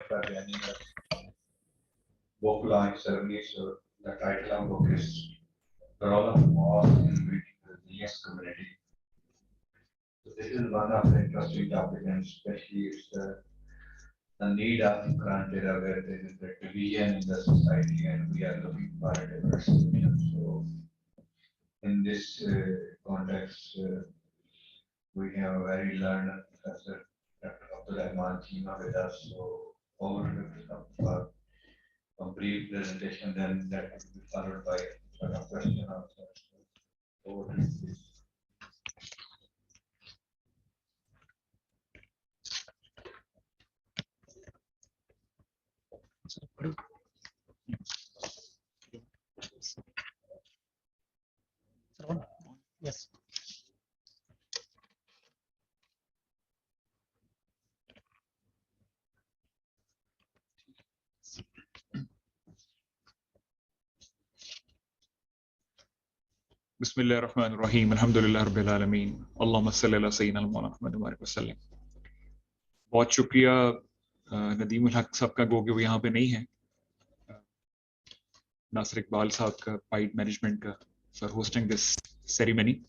for joining us. Book launch ceremony. So the title of book is The Role of Mosque in Building the Religious Community. So this is one of the interesting topics, and especially it's the need of current era where there is a division in the society, and we are looking for a different solution. So in this context, we have a very learned professor, Dr. Abdur Cheema with us. So over for a brief presentation, then that will be followed by a question and answer. Over to you, please. Yes. Bismillah ar-Rahman ar-Rahim. Alhamdulillah Rabbil Alameen. Allahumma salli ala Sayyidina Muhammad wa sallam. बहुत शुक्रिया नदीमुल हक साहब का गोगे वो यहाँ पे नहीं है, नासिर इकबाल साहब का पाइड मैनेजमेंट का फॉर होस्टिंग दिस सेरेमनी.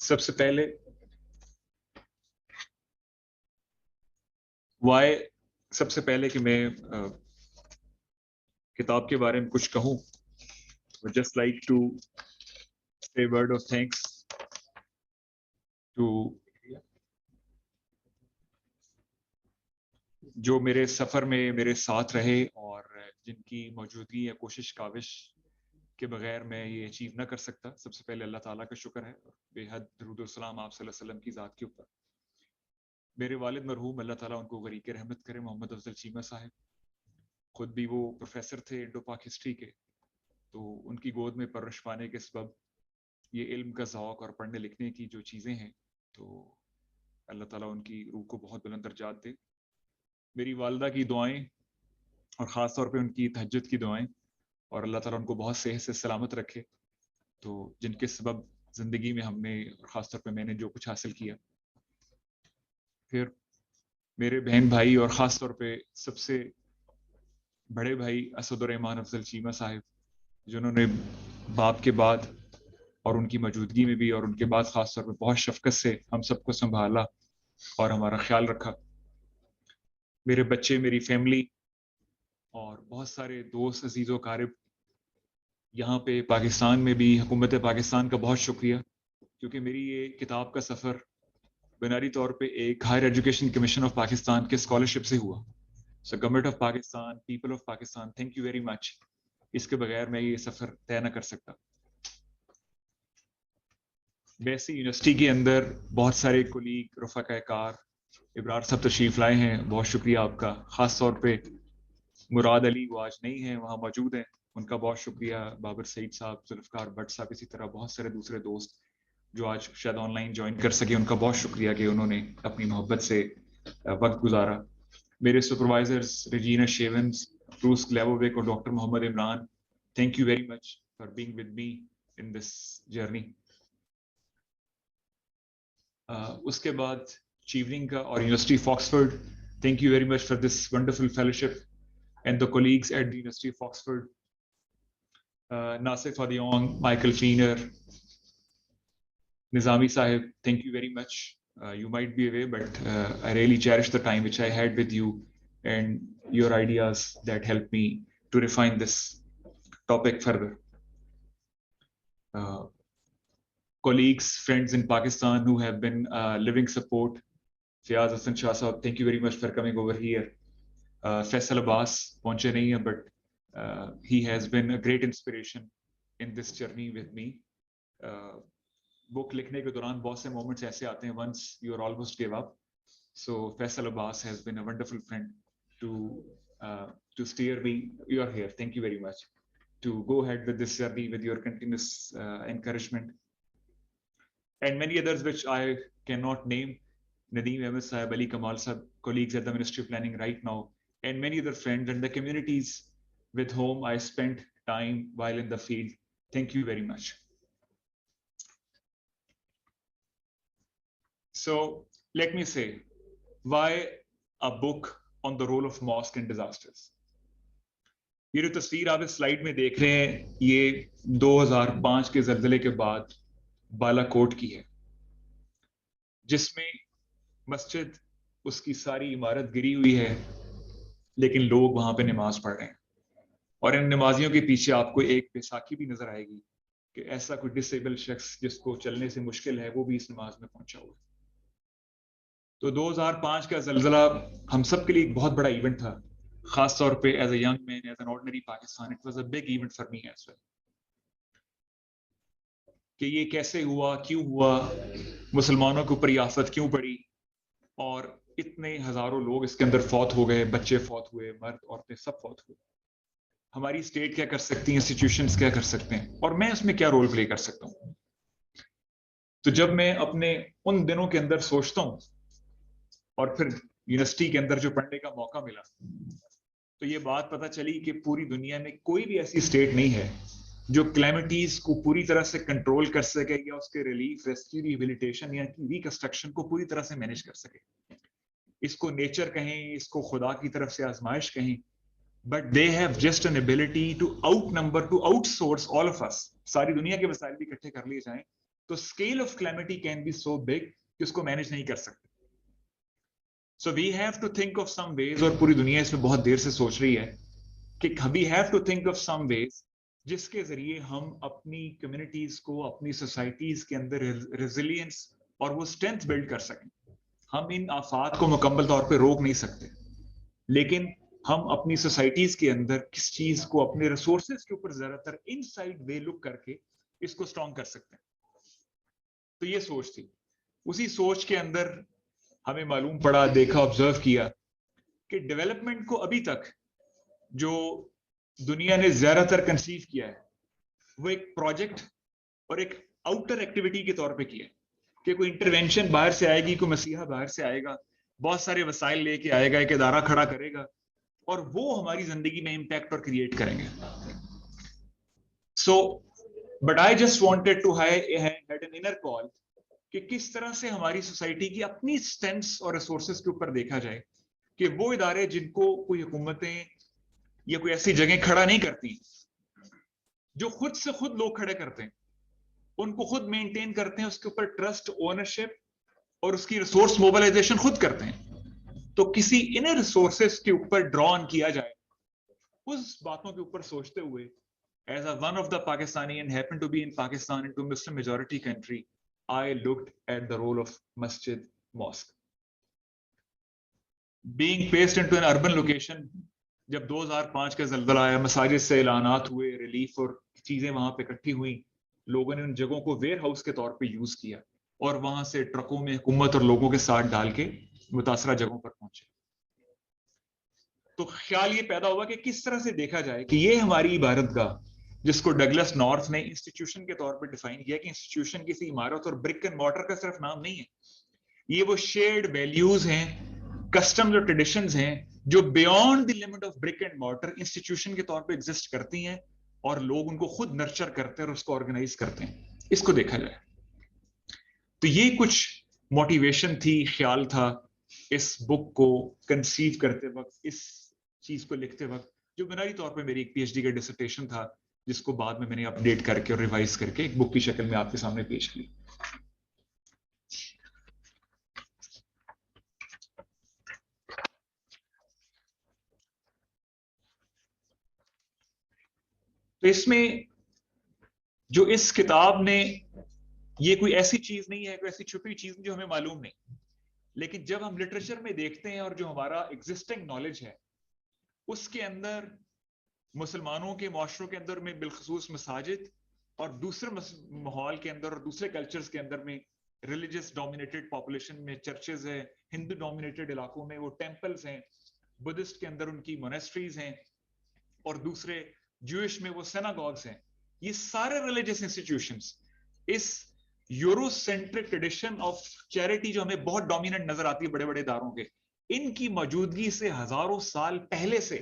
सबसे पहले सबसे पहले कि मैं किताब के बारे में कुछ कहूँ, just like to say a word of thanks to जो मेरे सफर में मेरे साथ रहे और जिनकी मौजूदगी या कोशिश काविश के बगैर मैं ये अचीव ना कर सकता. सबसे पहले अल्लाह ताला का शुक्र है, बेहद दरूद व सलाम आप सल्लल्लाहु अलैहि वसल्लम की ज़ात के ऊपर. मेरे वालिद मरहूम अल्लाह ताला उनको गरीक रहमत करे, मोहम्मद अफजल चीमा साहब, खुद भी वो प्रोफेसर थे इंडो पाक हिस्ट्री के, तो उनकी गोद में परवरिश पाने के सबब ये इल्म का ज़ौक़ और पढ़ने लिखने की जो चीज़ें हैं, तो अल्लाह ताला उनकी रूह को बहुत बुलंद दर्जात दे. मेरी वालिदा की दुआएं और ख़ास तौर पे उनकी तहज्जुद की दुआएं, और अल्लाह ताला उनको बहुत सेहत से सलामत रखे, तो जिनके सबब ज़िंदगी में हमने और ख़ास तौर पे मैंने जो कुछ हासिल किया. फिर मेरे बहन भाई और ख़ास तौर पे सबसे बड़े भाई असदुर रहमान अफजल चीमा साहिब, जिन्होंने बाप के बाद और उनकी मौजूदगी में भी और उनके बाद ख़ास तौर पे बहुत शफ़क़त से हम सबको संभाला और हमारा ख्याल रखा. मेरे बच्चे, मेरी फैमिली और बहुत सारे दोस्त अजीज़ व क़ारिब यहाँ पे पाकिस्तान में भी, हुकूमत पाकिस्तान का बहुत शुक्रिया, क्योंकि मेरी ये किताब का सफ़र बुनियादी तौर पे एक higher education commission of Pakistan के स्कॉलरशिप से हुआ. So government of Pakistan, people of Pakistan, thank you very much. इसके बगैर मैं ये सफ़र तय न कर सकता. वैसे यूनिवर्सिटी के अंदर बहुत सारे कोलीग, रफ़ाक़ाकार, इब्रार साहब तशरीफ़ लाए हैं, बहुत शुक्रिया आपका. ख़ास तौर पे मुराद अली, वो आज नहीं हैं, वहाँ मौजूद हैं, उनका बहुत शुक्रिया. बाबर सईद साहब, जुल्फ़कार भट्ट साहब, इसी तरह बहुत सारे दूसरे दोस्त जो आज शायद ऑनलाइन ज्वाइन कर सके, उनका बहुत शुक्रिया कि उन्होंने अपनी मोहब्बत से वक्त गुजारा. मेरे supervisors Regina Shevans, Bruce Klevovic और doctor Mohammad Imran, thank you very much for being with me in this journey. उसके बाद चीवरिंग का और University of Oxford, thank you very much for this wonderful fellowship and the colleagues at the University of Oxford, Nasif Adiong, Michael Feener, Nizami Sahib, thank you very much. You might be away, but I really cherish the time which I had with you and your ideas that helped me to refine this topic further. Colleagues, friends in Pakistan who have been living support, Fiaz Hassan Shah Sahab, thank you very much for coming over here. Faisal Abbas पहुंचे नहीं है, but he has been a great inspiration in this journey with me. Book लिखने के दौरान बहुत से moments ऐसे आते हैं once you are almost give up. So Faisal Abbas has been a wonderful friend to steer me. You are here. Thank you very much to go ahead with this journey with your continuous encouragement. And many others which I cannot name. Nadeem Ahmed Sahib, Ali Kamal Sahib, colleagues at the Ministry of Planning right now, and many other friends and the communities with whom I spent time while in the field. Thank you very much. So let me say, why a book on the role of mosque in disasters? یہ جو تصویر آپ اس slide میں دیکھ رہے ہیں یہ 2005 کے زلزلے کے بعد بالا کوٹ کی ہے، جس میں مسجد اس کی ساری عمارت گری ہوئی ہے لیکن لوگ وہاں پہ نماز پڑھ رہے ہیں، اور ان نمازیوں کے پیچھے آپ کو ایک بیساکھی بھی نظر آئے گی کہ ایسا کوئی ڈسیبل شخص جس کو چلنے سے مشکل ہے وہ بھی اس نماز میں پہنچا ہوا ہے۔ تو 2005 کا زلزلہ ہم سب کے لیے ایک بہت بڑا ایونٹ تھا، خاص طور پہ as a young man, as an ordinary Pakistan, it was a big event for me as well, کہ یہ کیسے ہوا، کیوں ہوا، مسلمانوں کے اوپر یہ آفت کیوں پڑی، اور اتنے ہزاروں لوگ اس کے اندر فوت ہو گئے، بچے فوت ہوئے، مرد عورتیں سب فوت ہوئے۔ ہماری اسٹیٹ کیا کر سکتی ہیں، انسٹیٹیوشنز کیا کر سکتے ہیں، اور میں اس میں کیا رول پلے کر سکتا ہوں۔ تو جب میں اپنے ان دنوں کے اندر سوچتا ہوں اور پھر یونیورسٹی کے اندر جو پڑھنے کا موقع ملا، تو یہ بات پتہ چلی کہ پوری دنیا میں کوئی بھی ایسی اسٹیٹ نہیں ہے جو کلیمٹیز کو پوری طرح سے کنٹرول کر سکے یا اس کے ریلیف، ریسکیو، ریہیبلیٹیشن یا ریکنسٹرکشن کو پوری طرح سے مینیج کر سکے۔ اس کو نیچر کہیں، اس کو خدا کی طرف سے آزمائش کہیں، but they have just an ability to outnumber, to outsource all of us. ساری دنیا کے وسائل بھی اکٹھے کر لیے جائیں تو scale of calamity can be so big کہ اس کو مینیج نہیں کر سکتے۔ So we have to think of some ways، اور پوری دنیا اس میں بہت دیر سے سوچ رہی ہے کہ we have to think of some ways جس کے ذریعے ہم اپنی کمیونٹیز کو، اپنی سوسائٹیز کے اندر ریزیلینس اور وہ اسٹرینتھ بلڈ کر سکیں۔ ہم ان آفات کو مکمل طور پہ روک نہیں سکتے، لیکن ہم اپنی سوسائٹیز کے اندر کس چیز کو اپنے ریسورسز کے اوپر زیادہ تر ان سائڈ وے لک کر کے اس کو اسٹرانگ کر سکتے ہیں۔ تو یہ سوچ تھی، اسی سوچ کے اندر ہمیں معلوم پڑا، دیکھا، آبزرو کیا کہ ڈیولپمنٹ کو ابھی تک جو دنیا نے زیادہ تر کنسیو کیا ہے وہ ایک پروجیکٹ اور ایک آؤٹر ایکٹیویٹی کے طور پہ کیا ہے، کہ کوئی انٹروینشن باہر سے آئے گی، کوئی مسیحا باہر سے آئے گا، بہت سارے وسائل لے کے آئے گا، ایک ادارہ کھڑا کرے گا اور وہ ہماری زندگی میں امپیکٹ اور کریٹ کریں گے۔ So but I just wanted to had an inner call کہ کس طرح سے ہماری سوسائٹی کی اپنی اسٹرینتھس اور ریسورسز کے اوپر دیکھا جائے کہ وہ ادارے جن کو کوئی حکومتیں یا کوئی ایسی جگہ کھڑا نہیں کرتی، جو خود سے خود لوگ کھڑے کرتے ہیں، ان کو خود مینٹین کرتے ہیں، اس کے اوپر ٹرسٹ، اونرشپ اور اس کی ریسورس موبلائزیشن خود کرتے ہیں، تو کسی انر ریسورسز کے اوپر ڈران کیا جائے۔ اس باتوں کے اوپر سوچتے ہوئے as a one of the Pakistani and happen to be in Pakistan into Muslim majority country, I looked at the role of masjid, mosque. Being placed into an urban location، جب 2005 کا زلزلہ آیا، مساجد سے اعلانات ہوئے، ریلیف اور چیزیں وہاں پہ اکٹھی ہوئیں، لوگوں نے ان جگہوں کو ویئر ہاؤس کے طور پہ یوز کیا اور وہاں سے ٹرکوں میں حکومت اور لوگوں کے ساتھ ڈال کے متاثرہ جگہوں پر پہنچے۔ تو خیال یہ پیدا ہوا کہ کس طرح سے دیکھا جائے کہ یہ ہماری عبادت گاہ، جس کو ڈگلس نارتھ نے انسٹیٹیوشن کے طور پہ ڈیفائن کیا کہ انسٹیٹیوشن کسی عمارت اور برک اینڈ مارٹر کا صرف نام نہیں ہے، یہ وہ شیئرڈ ویلیوز ہیں، کسٹمز اور ٹریڈیشنز ہیں جو beyond the limit of brick and mortar institution کے طور پہ ایگزسٹ کرتی ہیں، اور لوگ ان کو خود نرچر کرتے ہیں اور اس کو آرگنائز کرتے ہیں۔ اس کو دیکھا جائے تو یہ کچھ موٹیویشن تھی، خیال تھا اس بک کو کنسیو کرتے وقت، اس چیز کو لکھتے وقت، جو بنیادی طور پہ میری ایک پی ایچ ڈی کا ڈسرٹیشن تھا، جس کو بعد میں نے اپڈیٹ کر کے اور ریوائز کر کے ایک بک کی شکل میں آپ کے سامنے پیش کی۔ تو اس میں جو اس کتاب نے، یہ کوئی ایسی چیز نہیں ہے، کوئی ایسی چھپی چیز جو ہمیں معلوم نہیں، لیکن جب ہم لٹریچر میں دیکھتے ہیں اور جو ہمارا ایگزسٹنگ نالج ہے اس کے اندر مسلمانوں کے معاشروں کے اندر میں بالخصوص مساجد اور دوسرے ماحول کے اندر اور دوسرے کلچرز کے اندر میں ریلیجس ڈومینیٹڈ پاپولیشن میں چرچز ہیں، ہندو ڈومینیٹڈ علاقوں میں وہ ٹیمپلز ہیں، بدھسٹ کے اندر ان کی مونیسٹریز ہیں، اور دوسرے جوئش میں وہ سیناگوگز ہیں، یہ سارے ریلیجس انسٹیٹیوشنز اس यूरोसेंट्रिक ट्रेडिशन ऑफ चैरिटी जो हमें बहुत डोमिनेंट नजर आती है बड़े बड़े इदारों के, इनकी मौजूदगी से हजारों साल पहले से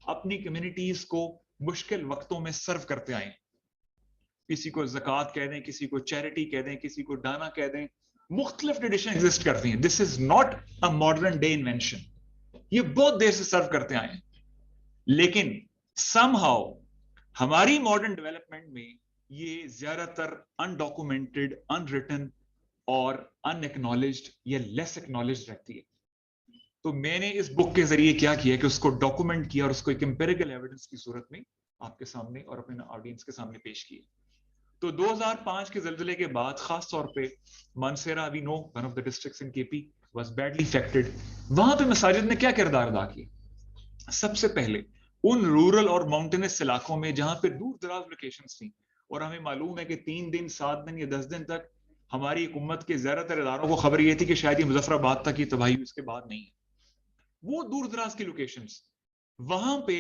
अपनी कम्युनिटीज को मुश्किल वक्तों में सर्व करते आए। किसी को ज़कात कह दें, किसी को चैरिटी कह दें, किसी को दाना कह दें, मुख्तलिफ ट्रेडिशन एग्जिस्ट करती हैं। This is not a modern day invention, ये बहुत देर से सर्व करते आए हैं। लेकिन समहाउ हमारी मॉडर्न डेवलपमेंट में ये ज्यादातर अनडॉक्यूमेंटेड, अनरिटन और अनएक्नॉलेज्ड या लेस एक्नॉलेज्ड रहती है। तो मैंने इस बुक के जरिए क्या किया कि उसको डॉक्यूमेंट किया और उसको एक एम्पिरिकल एविडेंस की सूरत में आपके सामने और अपने ऑडियंस के सामने पेश किया। तो 2005 के जल्जले के बाद खास तौर पे Mansehra, we know one of the districts in KP was badly affected. वहां पे मसाजिद ने क्या किरदार अदा किया? सबसे पहले उन रूरल और माउंटेनस इलाकों में जहां पे दूर दराज लोकेशंस थी, और हमें मालूम है कि 3 दिन 7 दिन या 10 दिन तक हमारी हुकूमत के ज्यादातर इदारों को खबर ये थी कि शायद ये मुजफ्फराबाद तक की तबाही उसके बाद नहीं है, वो दूर दराज की लोकेशंस, वहां पे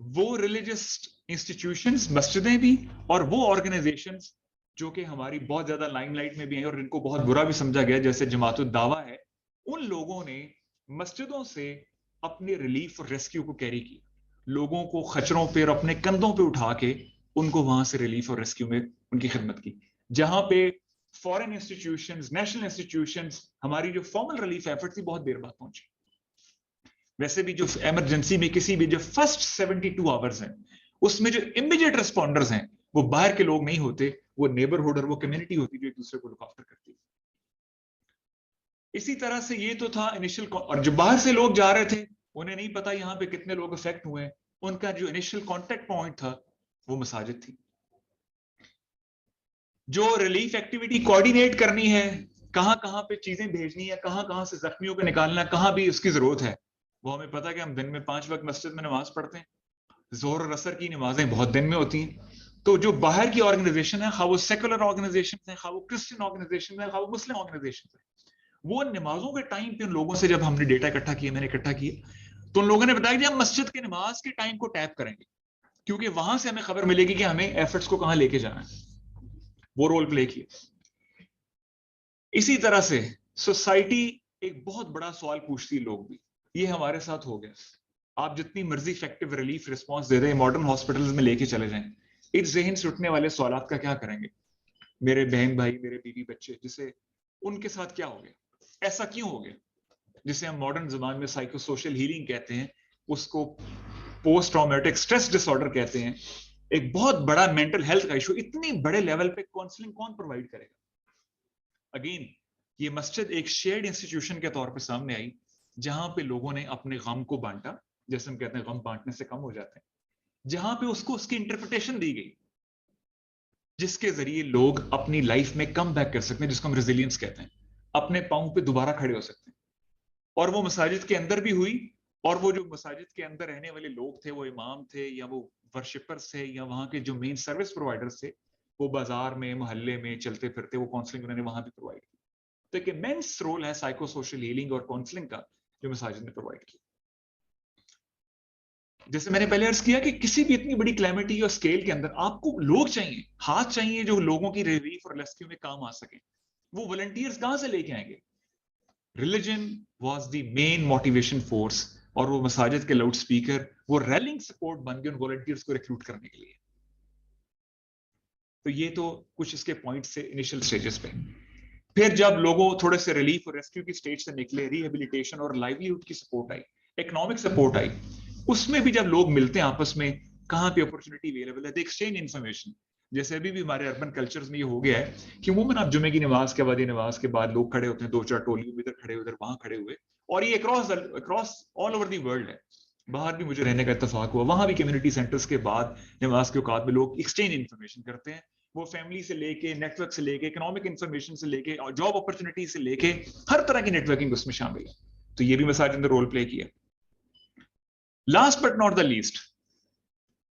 वो रिलीजियस इंस्टीट्यूशंस, मस्जिदें भी और वो ऑर्गेनाइजेशंस जो कि हमारी बहुत ज्यादा लाइमलाइट में भी हैं और इनको बहुत बुरा भी समझा गया, जैसे जमातुद दावा है, उन लोगों ने मस्जिदों से अपने रिलीफ और रेस्क्यू को कैरी किया, लोगों को खचरों पे और अपने कंधों पे उठा के उनको वहां से रिलीफ और रेस्क्यू में उनकी खिदमत की। जहां पे फॉरेन इंस्टीट्यूशंस, नेशनल इंस्टीट्यूशंस, हमारी जो फॉर्मल रिलीफ एफर्ट थी बहुत देर बाद पहुंची। वैसे भी जो इमरजेंसी में किसी भी जो फर्स्ट 72 आवर्स हैं, उसमें जो इमीडिएट रिस्पॉन्डर्स हैं वो बाहर के लोग नहीं होते, वो नेबरहुड और वो कम्युनिटी होती जो एक दूसरे को लुक आफ्टर करती है। इसी तरह से ये तो था इनिशियल, और जो बाहर से लोग जा रहे थे उन्हें नहीं पता यहाँ पे कितने लोग अफेक्ट हुए, उनका जो इनिशियल कॉन्टेक्ट पॉइंट था वो मसाजिद थी। जो रिलीफ एक्टिविटी कोऑर्डिनेट करनी है, कहां कहां पे चीजें भेजनी है, कहां कहां से जख्मियों को निकालना है, कहां भी उसकी जरूरत है, वो हमें पता है कि हम दिन में 5 वक्त मस्जिद में नमाज पढ़ते हैं, जोहर और असर की नमाजें बहुत दिन में होती हैं। तो जो बाहर की ऑर्गेनाइजेशन है, खा वो सेकुलर ऑर्गेनाइजेशन है, खा वो क्रिश्चियन ऑर्गेनाइजेशन है, खा वो मुस्लिम ऑर्गेनाइजेशन है, वो नमाजों के टाइम पे उन लोगों से जब हमने डेटा इकट्ठा किया, मैंने इकट्ठा किया, तो उन लोगों ने बताया कि हम मस्जिद के नमाज के टाइम को टैप करेंगे, क्योंकि वहां से हमें खबर मिलेगी कि हमें एफर्ट्स को कहां लेके जाना है। वो रोल प्ले किया। इसी तरह से सोसाइटी एक बहुत बड़ा सवाल पूछती है, लोग भी, ये हमारे साथ हो गया। आप जितनी मर्जी इफेक्टिव रिलीफ रिस्पांस दे दें, मॉडर्न हॉस्पिटल्स में लेके चले जाएं, इस जहन से उठने वाले सवालात का क्या करेंगे? मेरे बहन भाई, मेरे बीवी बच्चे, जिसे उनके साथ क्या हो गया, ऐसा क्यों हो गया, जिसे हम मॉडर्न जबान में साइको सोशल हीलिंग कहते हैं, उसको पोस्ट ट्रॉमेटिक स्ट्रेस डिसऑर्डर कहते हैं। एक बहुत बड़ा मेंटल हेल्थ का इशू, इतनी बड़े लेवल पे काउंसलिंग कौन प्रोवाइड करेगा? अगेन, ये मस्जिद एक शेयर्ड इंस्टीट्यूशन के तौर पे सामने आई, जहां पे लोगों ने अपने गम को बांटा, जैसे हम कहते हैं गम बांटने से कम हो जाते हैं, जहां पे उसको उसकी इंटरप्रिटेशन दी गई, जिसके जरिए लोग अपनी लाइफ में कम बैक कर सकते हैं, जिसको हम रेजिलियंस कहते हैं, अपने पांव पे दोबारा खड़े हो सकते हैं। और वो मसाजिद के अंदर भी हुई, और वो जो मसाजिद के अंदर रहने वाले लोग थे, वो इमाम थे या वो वर्शिपर्स थे या वहां के जो मेन सर्विस प्रोवाइडर्स थे, वो बाजार में, मोहल्ले में चलते फिरते वो काउंसलिंग उन्होंने वहां भी प्रोवाइड की। तो एक इमेंस रोल है साइको सोशल हीलिंग और काउंसलिंग का, जो मसाजिद ने प्रोवाइड किया। जैसे मैंने पहले अर्ज किया कि किसी भी इतनी बड़ी क्लैमिटी और स्केल के अंदर आपको लोग चाहिए, हाथ चाहिए, जो लोगों की रिलीफ और रेस्क्यू में काम आ सके। वो वॉलंटियर्स कहां से लेके आएंगे? Religion was the main motivation force, और वो मसाजिद के लाउड स्पीकर, वो रैलिंग सपोर्ट बन गए उन वॉलंटियर्स को रिक्रूट करने के लिए। तो ये तो कुछ इसके पॉइंट से इनिशियल स्टेजेस पे। फिर जब लोगों थोड़े से रिलीफ और रेस्क्यू की स्टेज से निकले, रिहेबिलिटेशन और लाइवलीहुड की support I, economic support I, उसमें भी जब लोग मिलते हैं आपस में, कहां पे अपॉर्चुनिटी अवेलेबल है, दे एक्सचेंज इन्फॉर्मेशन। जैसे अभी भी हमारे अर्बन कल्चर्स में ये हो गया है कि अमूमन आप जुमे की नमाज के बाद, नमाज के बाद लोग खड़े होते हैं, 2-4 टोली इधर खड़े, उधर वहां खड़े हुए, और ये across all over the world है। बाहर भी मुझे रहने का इत्तेफाक हुआ, वहां भी कम्युनिटी सेंटर्स के बाद नमाज के औकात में लोग एक्सचेंज इन्फॉर्मेशन करते हैं। वो फैमिली से लेके, नेटवर्क से लेके, इकोनॉमिक इन्फॉर्मेशन से लेके और जॉब अपॉर्चुनिटी से लेके हर तरह की नेटवर्किंग उसमें शामिल है। तो ये भी मसाजिद ने रोल प्ले किया। Last but not the least,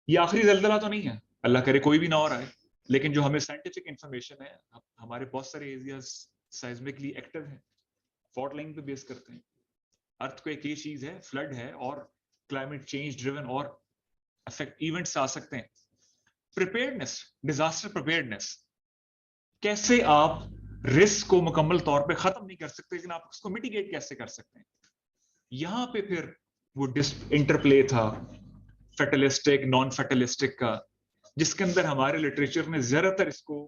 ये आखिरी जल्जला तो नहीं है, अल्लाह करे कोई भी ना और आए, लेकिन जो हमें साइंटिफिक इंफॉर्मेशन है, हमारे बहुत सारे एरियाज साइज्मिकली एक्टिव हैं, फॉल्ट लाइन पे बेस करते हैं, अर्थ को एक ही चीज है, फ्लड है और क्लाइमेट चेंज ड्रिवन और इवेंट्स आ सकते हैं। प्रिपेयर्डनेस, डिजास्टर प्रिपेयर्डनेस, कैसे आप रिस्क को मुकम्मल तौर पे खत्म नहीं कर सकते, लेकिन आप उसको मिटिगेट कैसे कर सकते हैं। यहां पे फिर वो इंटरप्ले था फेटलिस्टिक नॉन फेटलिस्टिक का, जिसके अंदर हमारे लिटरेचर ने ज्यादातर इसको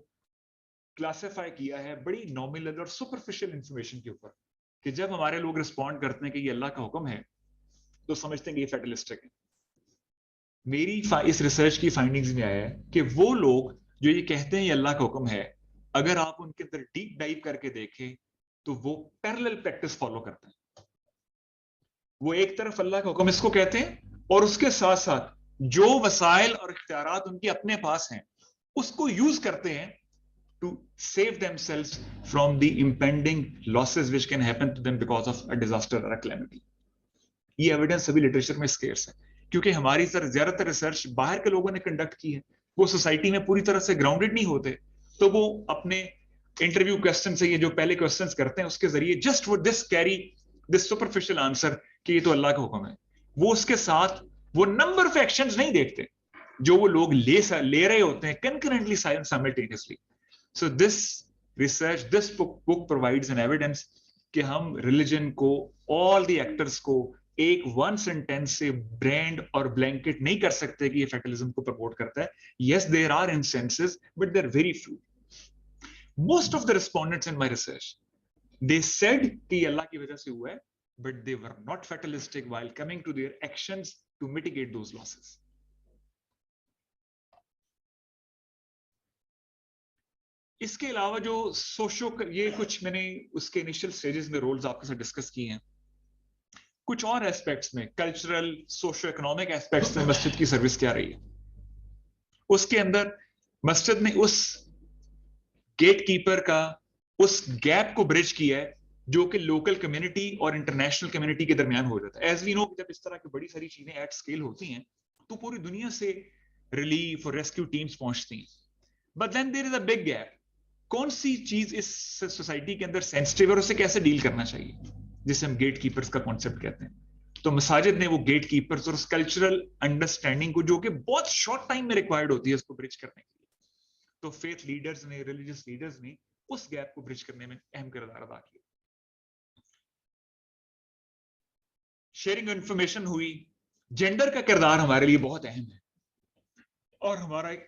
क्लासिफाई किया है बड़ी नॉमिनल और सुपरफिशियल इंफॉर्मेशन के ऊपर, कि जब हमारे लोग रिस्पॉन्ड करते हैं कि ये अल्लाह का हुक्म है तो समझते हैं कि ये फेटलिस्टिक है। मेरी इस रिसर्च की फाइंडिंग्स में आया है कि वो लोग जो ये कहते हैं ये अल्लाह का हुक्म है, अगर आप उनके अंदर डीप डाइव करके देखें तो वो पैरेलल प्रैक्टिस फॉलो करते हैं। वो एक तरफ अल्लाह का हुक्म इसको कहते हैं और उसके साथ साथ जो वसाइल और इख्तियारात उनके अपने पास हैं उसको यूज करते हैं to save themselves from the impending losses which can happen to them because of a disaster or a calamity. ये एविडेंस सभी लिटरेचर में स्केर्स है, क्योंकि हमारी ज्यादातर रिसर्च बाहर के लोगों ने कंडक्ट की है, वो सोसाइटी में पूरी तरह से ग्राउंडेड नहीं होते, तो वो अपने इंटरव्यू क्वेश्चन से ये जो पहले क्वेश्चंस करते हैं उसके जरिए जस्ट वो this carry this superficial answer कि ये तो अल्लाह का हुक्म है। वो उसके साथ वो नंबर ऑफ एक्शंस नहीं देखते जो वो लोग ले रहे होते हैं concurrently simultaneously. So this research, this book provides an evidence कि हम religion को, all the actors को एक one sentence से brand और blanket नहीं कर सकते कि ये fatalism को promote करता है। Yes, there are instances, but they're very few. Most of the respondents in my research, they said कि ये अल्लाह की वजह से हुआ है, but they were not fatalistic while coming to their actions to mitigate those losses. इसके अलावा जो ये कुछ मैंने उसके इनिशियल स्टेजेस में रोल्स आपके साथ डिस्कस किए हैं। कुछ और एस्पेक्ट्स में, कल्चरल सोशियो इकोनॉमिक एस्पेक्ट्स में मस्जिद की सर्विस क्या रही है, उसके अंदर मस्जिद ने उस गेट कीपर का उस गैप को ब्रिज किया है जो कि लोकल कम्युनिटी और इंटरनेशनल कम्युनिटी के दरमियान हो जाता है। एज वी नो, जब इस तरह की बड़ी सारी चीजें एट स्केल होती हैं तो पूरी दुनिया से रिलीफ और रेस्क्यू टीम्स पहुंचती हैं, but then there is a big gap. कौन सी चीज इस सोसाइटी के अंदर सेंसिटिव है और उसे कैसे डील करना चाहिए, जिसे हम गेट कीपर्स का कॉन्सेप्ट कहते हैं। तो मसाजिद ने वो गेट कीपर्स और उस कल्चरल अंडरस्टैंडिंग को, जो कि बहुत शॉर्ट टाइम में रिक्वायर्ड होती है उसको ब्रिज करने के लिए, तो फेथ लीडर्स ने, रिलीजियस लीडर्स ने उस गैप को ब्रिज करने में अहम किरदार अदा किया। शेयरिंग इंफॉर्मेशन हुई, जेंडर का किरदार हमारे लिए बहुत अहम है और हमारा एक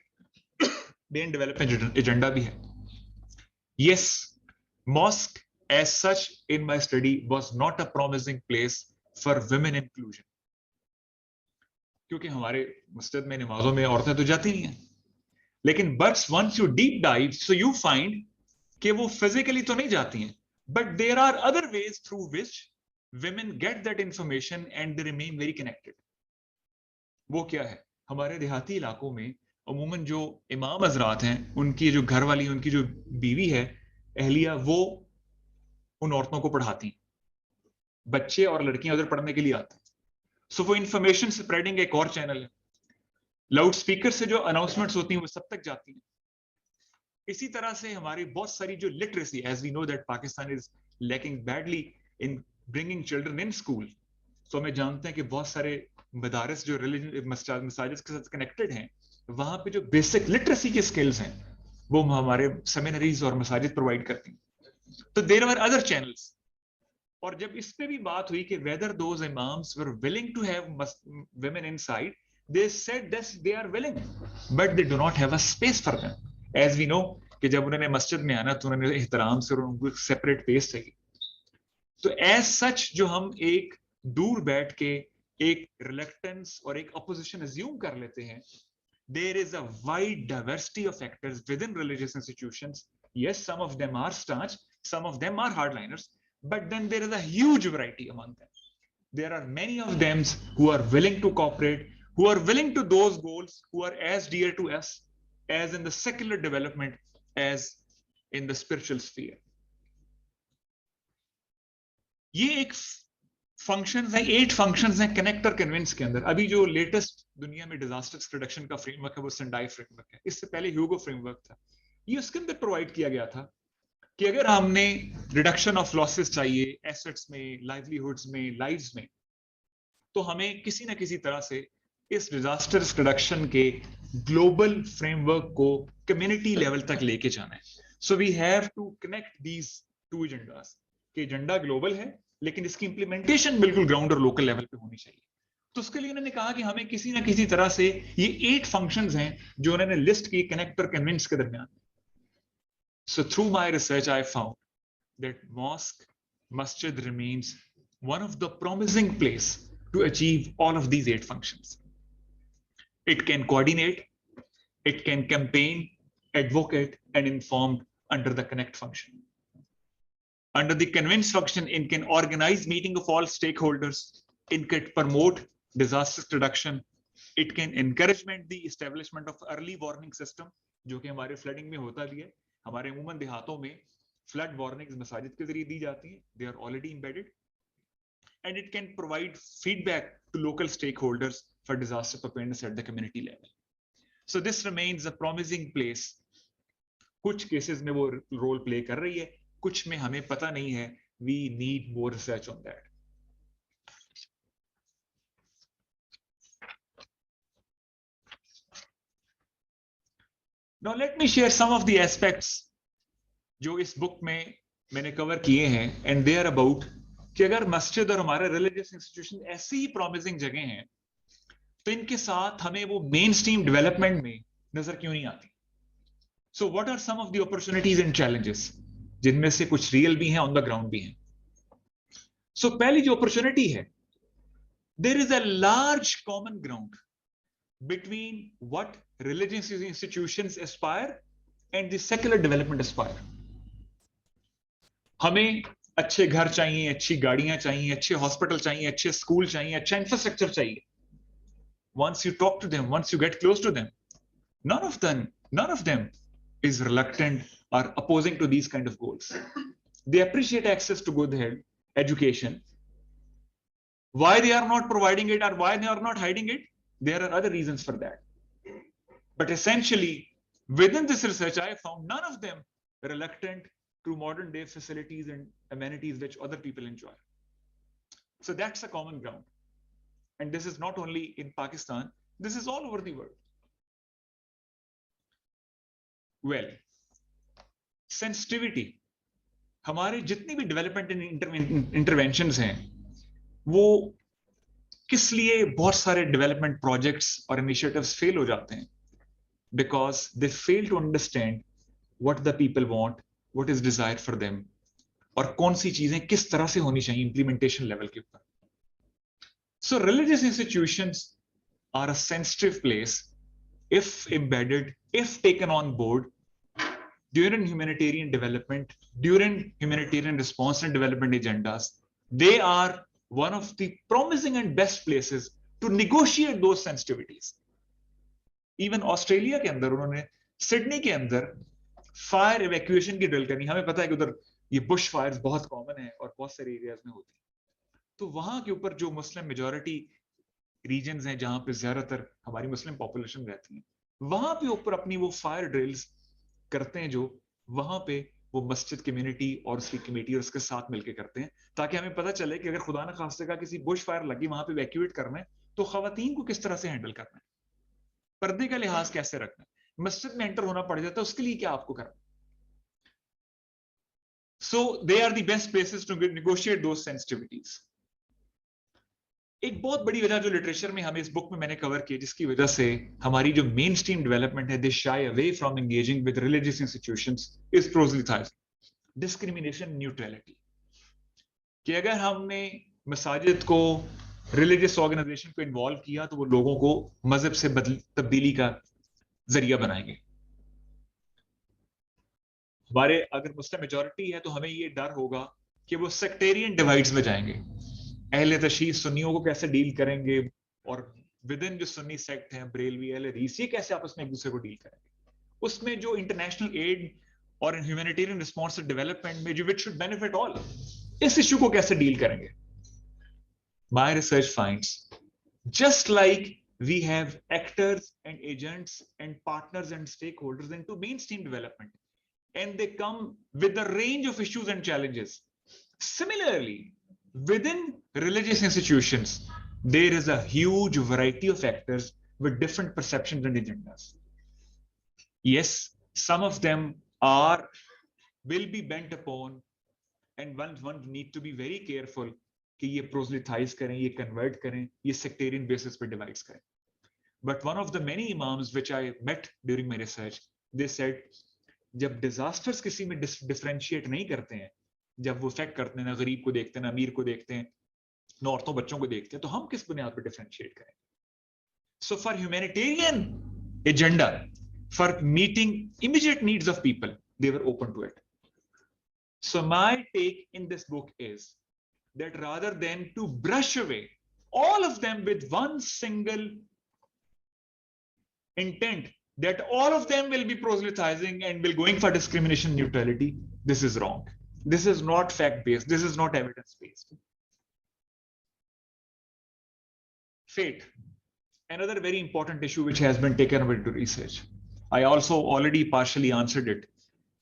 मेन डेवलपमेंट एजेंडा भी है। Yes, mosque as such in my study was not a promising place for women inclusion. क्योंकि हमारे मस्जिद में नमाजों में औरतें तो जाती नहीं हैं, लेकिन but once you deep dive, so you find कि वो physically तो नहीं जाती हैं, but there are other ways through which women get that information and they remain very connected. वो क्या है? हमारे देहाती इलाकों में अमूमन जो इमाम हजरात हैं, उनकी जो घर वाली, उनकी जो बीवी है, अहलिया, वो उन औरतों को पढ़ाती हैं, बच्चे और लड़कियां उधर पढ़ने के लिए आते हैं। सो वो इंफॉर्मेशन स्प्रेडिंग एक और चैनल है। लाउड स्पीकर से जो अनाउंसमेंट्स होती हैं वो सब तक जाती हैं। इसी तरह से हमारी बहुत सारी जो literacy, as we know that Pakistan is lacking badly in bringing children in school, तो हमें जानते हैं कि बहुत सारे मदारिस जो रिलीजन मसाजिद के साथ कनेक्टेड हैं, वहां पे जो बेसिक लिटरेसी के स्किल्स हैं वो हमारे सेमिनरीज और मसाजिद प्रोवाइड करती हैं। तो देयर आर अदर चैनल्स। और जब इस पे भी बात हुई कि whether those imams were willing to have women inside, they said that they are willing, but they do not have a space for them. As we know कि जब उन्होंने मस्जिद में आना तो उन्होंने एहतराम से और उनको सेपरेट स्पेस चाहिए। तो एज सच जो हम एक दूर बैठ के एक रिलेक्टेंस और एक अपोजिशन अज्यूम कर लेते हैं, there is a wide diversity of factors within religious institutions. Yes, some of them are staunch, some of them are hardliners, but then there is a huge variety among them. There are many of them who are willing to cooperate, who are willing to those goals, who are as dear to us as in the secular development as in the spiritual sphere. ये एक functions हैं, 8 functions हैं connect और convince के अंदर। अभी जो latest दुनिया में डिजास्टर रिडक्शन का फ्रेमवर्क है वो सेंडाई फ्रेमवर्क है। इससे पहले ह्यूगो फ्रेमवर्क था। ये उसके अंदर प्रोवाइड किया गया था कि अगर हमने रिडक्शन ऑफ लॉसेस चाहिए एसेट्स में, लाइवलीहुड्स में, लाइव्स में, तो हमें किसी ना किसी तरह से इस डिजास्टर रिडक्शन के ग्लोबल फ्रेमवर्क को कम्युनिटी लेवल तक लेके जाना है। So we have to connect these two agendas कि एजेंडा ग्लोबल है लेकिन इसकी इंप्लीमेंटेशन बिल्कुल ग्राउंड और लोकल लेवल पे होनी चाहिए. तो उसके लिए उन्होंने कहा कि हमें किसी ना किसी तरह से ये 8 फंक्शंस हैं जो उन्होंने लिस्ट की कनेक्ट और कन्विंस के दरमियान. So through my research I found that masjid remains one of the promising place to achieve all of these 8 functions. It can coordinate, it can campaign, advocate, and inform under the connect function. Under the convince function, it can organize meeting of all stakeholders, it can promote disaster reduction, it can encouragement the establishment of early warning system, जो कि हमारे flooding में होता भी है. हमारे अमूमन देहातों में flood warnings मसाजिद के जरिए दी जाती हैं. They are already embedded. And it can provide feedback to local stakeholders for disaster preparedness at the community level. So this remains a promising place. कुछ cases में वो role play कर रही है, कुछ में हमें पता नहीं है. We need more research on that. Now let me share some of the aspects जो इस book में मैंने cover किए हैं, and they are about कि अगर मस्जिद और हमारे religious institution ऐसी ही promising जगह हैं, तो इनके साथ हमें वो mainstream development में नजर क्यों नहीं आती? So what are some of the opportunities and challenges? जिनमें से कुछ real भी हैं, on the ground भी हैं. So पहली जो opportunity है, there is a large common ground between what religious institutions aspire and the secular development aspire. हमें अच्छे घर चाहिए, अच्छी गाड़ियां चाहिए, अच्छे हॉस्पिटल चाहिए, अच्छे स्कूल चाहिए, अच्छा इंफ्रास्ट्रक्चर चाहिए. Once you talk to them, once you get close to them, none of them is reluctant or opposing to these kind of goals. They appreciate access to good health, education. Why they are not providing it or why they are not hiding it, there are other reasons for that. But essentially, within this research, I found none of them reluctant to modern day facilities and amenities which other people enjoy. So that's a common ground. And this is not only in Pakistan, this is all over the world. Well, sensitivity. हमारे जितनी भी development and interventions हैं, वो किस लिए बहुत सारे development projects और initiatives fail हो जाते हैं? Because they fail to understand what the people want, what is desired for them, और कौन सी चीजें किस तरह से होनी चाहिए implementation level के ऊपर. So religious institutions are a sensitive place if embedded, if taken on board during humanitarian development, during humanitarian response and development agendas. They are one of the promising and best places to negotiate those sensitivities. Even Australia के अंदर उन्होंने Sydney के अंदर fire evacuation की drill करनी. हमें पता है कि उधर ये बुश फायर्स बहुत कॉमन है और बहुत सारे एरियाज में होती है. तो वहां के ऊपर जो मुस्लिम मेजॉरिटी रीजन्स हैं जहां पे ज्यादातर हमारी मुस्लिम पॉपुलेशन रहती है, वहां पे ऊपर अपनी वो फायर ड्रिल्स करते हैं, जो वहां पे वो मस्जिद कम्युनिटी और उसकी कमेटी और उसके साथ मिलकर करते हैं, ताकि हमें पता चले कि अगर खुदा न खास्ते का किसी बुश फायर लगी वहां पे इवैक्यूएट करना है तो खवातीन को किस तरह से हैंडल करना है, पर्दे का लिहाज कैसे रखना है, मस्जिद में एंटर होना पड़ जाता है उसके लिए क्या आपको करना. So they are the best places to negotiate those sensitivities. एक बहुत बड़ी वजह जो लिटरेचर में हमें इस बुक में मैंने कवर की, जिसकी वजह से हमारी जो मेन स्ट्रीम डेवलपमेंट है, they shy away from engaging with religious institutions, is proselytize, discrimination, neutrality. कि अगर हमने मसाजिद को, रिलीजियस ऑर्गेनाइजेशन को इन्वॉल्व किया तो वो लोगों को मजहब से तब्दीली का जरिया बनाएंगे. हमारे अगर मुस्लिम मेजॉरिटी है तो हमें ये डर होगा कि वो सेक्टेरियन डिवाइड्स में जाएंगे. अहले तशय्युस सुन्नियों को कैसे डील करेंगे, और विद इन जो सुन्नी सेक्ट है, बरेलवी, अहले हदीस, ये कैसे आपस में एक दूसरे को डील करेंगे. उसमें जो इंटरनेशनल एड और ह्यूमैनिटेरियन रिस्पॉन्स डेवलपमेंट में जो विच शुड बेनिफिट ऑल, इस इशू को कैसे डील करेंगे. My research finds just like we have actors and agents and partners and stakeholders into mainstream development, and they come with a range of issues and challenges. Similarly, within religious institutions, there is a huge variety of actors with different perceptions and agendas. Yes, some of them are will be bent upon, and one need to be very careful कि ये proselytize करें, ये convert करें, ये sectarian basis पे divides करें. But one of the many imams which I met during my research, they said जब disasters किसी में differentiate नहीं करते हैं, जब वो affect करते हैं ना गरीब को देखते हैं ना अमीर को देखते हैं ना औरतों बच्चों को देखते हैं, तो हम किस बुनियाद पर differentiate करें? So for humanitarian agenda, for meeting immediate needs of people, they were open to it. So my take in this book is that rather than to brush away all of them with one single intent that all of them will be proselytizing and will going for discrimination neutrality, this is wrong. This is not fact-based. This is not evidence-based. Fate, another very important issue which has been taken up into research. I also already partially answered it.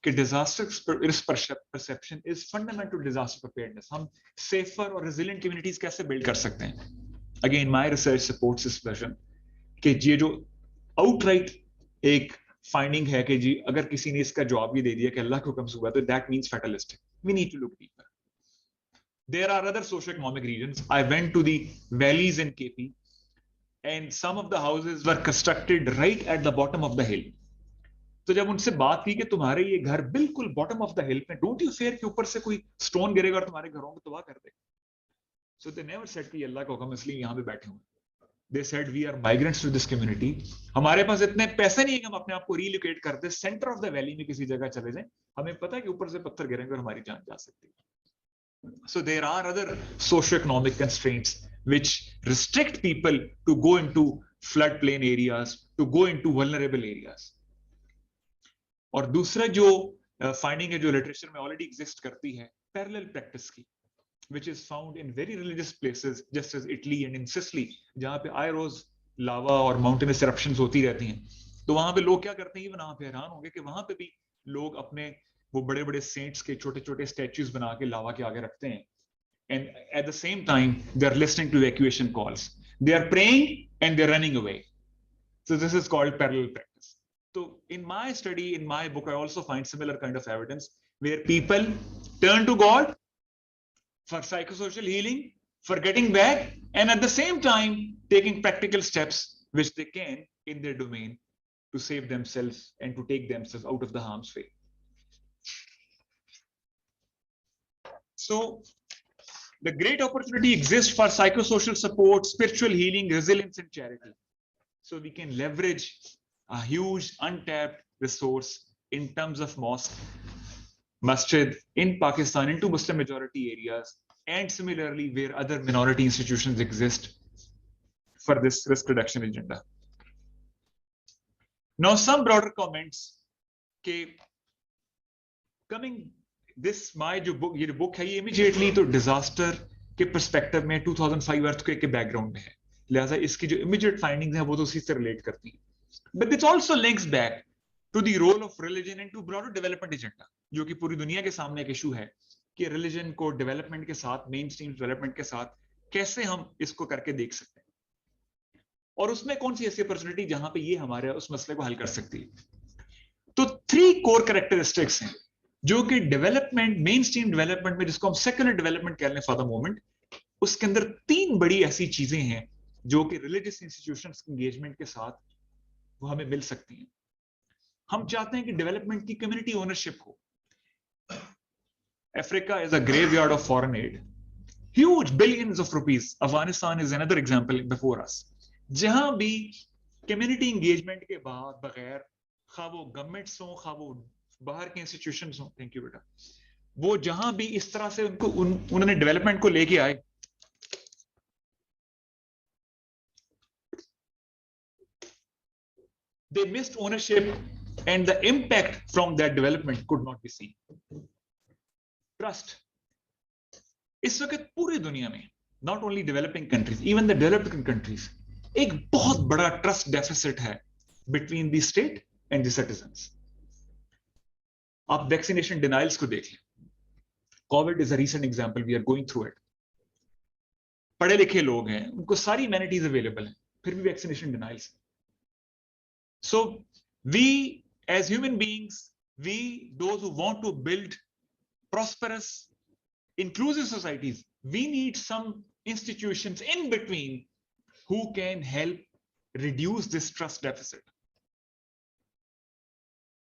कि disaster risk perception is fundamental to disaster preparedness. हम safer और resilient communities कैसे build कर सकते हैं? Again, my research supports this version कि ये जो outright एक finding है कि जी अगर किसी ने इसका जवाब भी दे दिया कि अल्लाह के हुक्म से हुआ तो that means fatalistic. We need to look deeper. There are other socio-economic regions. I went to the valleys in KP, and some of the houses were constructed right at the bottom of the hill. तो जब उनसे बात की कि तुम्हारे ये घर बिल्कुल बॉटम ऑफ द हिल पे, डोंट यू फेयर कि ऊपर से कोई स्टोन गिरेगा और तुम्हारे घरों को तबाह कर देगा? सो दे नेवर सेड कि अल्लाह का हुक्म इसलिए यहाँ पे बैठे हुए. They said we are migrants to this community. हमारे पास इतने पैसे नहीं है कि हम अपने आप को रीलोकेट करते सेंटर ऑफ द वैली में किसी जगह चले जाएं. हमें पता है कि ऊपर से पत्थर गिरेंगे और हमारी जान जा सकती है. So there are other socio-economic constraints which restrict people to go into floodplain areas, to go into vulnerable areas. और दूसरा जो फाइंडिंग है जो लिटरेचर में ऑलरेडी एग्जिस्ट करती है पैरेलल प्रैक्टिस की, which is found in very religious places just as Italy and in Sicily, जहाँ पे आयरोज लावा और माउंटेनस eruptions होती रहती हैं. तो वहां पे लोग क्या करते हैं, वहां पे हैरान होंगे कि वहां पे भी लोग अपने वो बड़े बड़े सेंट्स के छोटे छोटे स्टैच्यूज बना के लावा के आगे रखते हैं. And at the same time they are listening to evacuation calls, they are praying and they are running away. So this is called parallel practice. So in my study, in my book, I also find similar kind of evidence where people turn to God for psychosocial healing, for getting back, and at the same time taking practical steps which they can in their domain to save themselves and to take themselves out of the harm's way. So the great opportunity exists for psychosocial support, spiritual healing, resilience, and charity. So we can leverage a huge untapped resource in terms of mosque, masjid in Pakistan into Muslim majority areas, and similarly where other minority institutions exist for this risk reduction agenda. Now some broader comments. Coming this my जो book ये book है ये immediately तो disaster के perspective में 2005 earthquake के background में है, लिहाजा इसकी जो immediate findings हैं वो तो उसी से relate करती हैं. But this also links back to the role of religion and to broader development agenda, जो कि पूरी दुनिया के सामने एक इशू है कि religion को development के साथ, mainstream development के साथ कैसे हम इसको करके देख सकते हैं, और उसमें कौन सी ऐसी अपॉर्चुनिटी जहां पे ये हमारे उस मसले को हल कर सकती है. तो 3 core characteristics हैं जो कि डेवलपमेंट, मेनस्ट्रीम डेवलपमेंट में, जिसको हम सेक्युलर डेवलपमेंट कह रहे हैं फॉर द मोमेंट, उसके अंदर 3 बड़ी ऐसी चीजें हैं जो कि रिलीजियस इंस्टीट्यूशंस एंगेजमेंट के साथ वो हमें मिल सकती हैं. हम चाहते हैं कि डेवलपमेंट की कम्युनिटी ओनरशिप हो. Africa is a graveyard of foreign add, huge billions of rupees. Afghanistan is another example before us, जहां भी कम्युनिटी एंगेजमेंट के बाद बगैर, खा वो गवर्नमेंट्स हो खा वो बाहर के इंस्टीट्यूशंस हो, थैंक यू बेटा, वो जहां भी इस तरह से उनको उन्होंने डेवलपमेंट को लेके आए, they missed ownership and the impact from that development could not be seen. Trust. इस वक्त पूरी दुनिया में, not only developing countries, even the developing countries, एक बहुत बड़ा ट्रस्ट डेफिसिट है between the state and the citizens. आप वैक्सीनेशन डिनाइल्स को देख लें. Covid is a recent example, we are going through it. पढ़े लिखे लोग हैं, उनको सारी एमेनिटीज अवेलेबल हैं, फिर भी vaccination denials. So we as human beings those who want to build prosperous, inclusive societies, we need some institutions in between who can help reduce this trust deficit.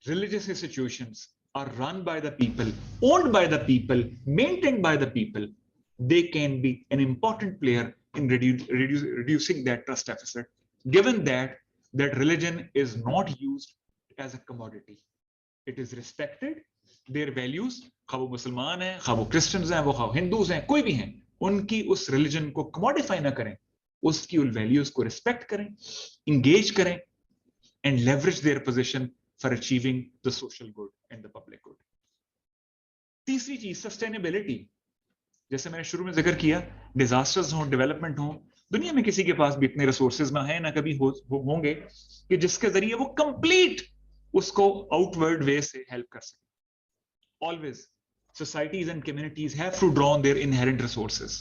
Religious institutions are run by the people, owned by the people, maintained by the people. They can be an important player in reducing that trust deficit, given that religion is not used as a commodity. It is respected. Their values, खा वो मुसलमान हैं, खा वो Christians हैं, वो खा Hindus हैं, कोई भी हैं, उनकी उस रिलीजन को कमोडिफाई ना करें, उसकी उन वैल्यूज को रिस्पेक्ट करें, इंगेज करें, and leverage their position for achieving the social good and the public good. तीसरी चीज सस्टेनेबिलिटी, जैसे मैंने शुरू में जिक्र किया, डिजास्टर्स हो, डेवलपमेंट हो, दुनिया में किसी के पास भी इतने रिसोर्सेज ना है ना कभी होंगे कि जिसके जरिए वो कंप्लीट उसको आउटवर्ड वे से हेल्प कर सके. Always societies and communities have to draw on their inherent resources.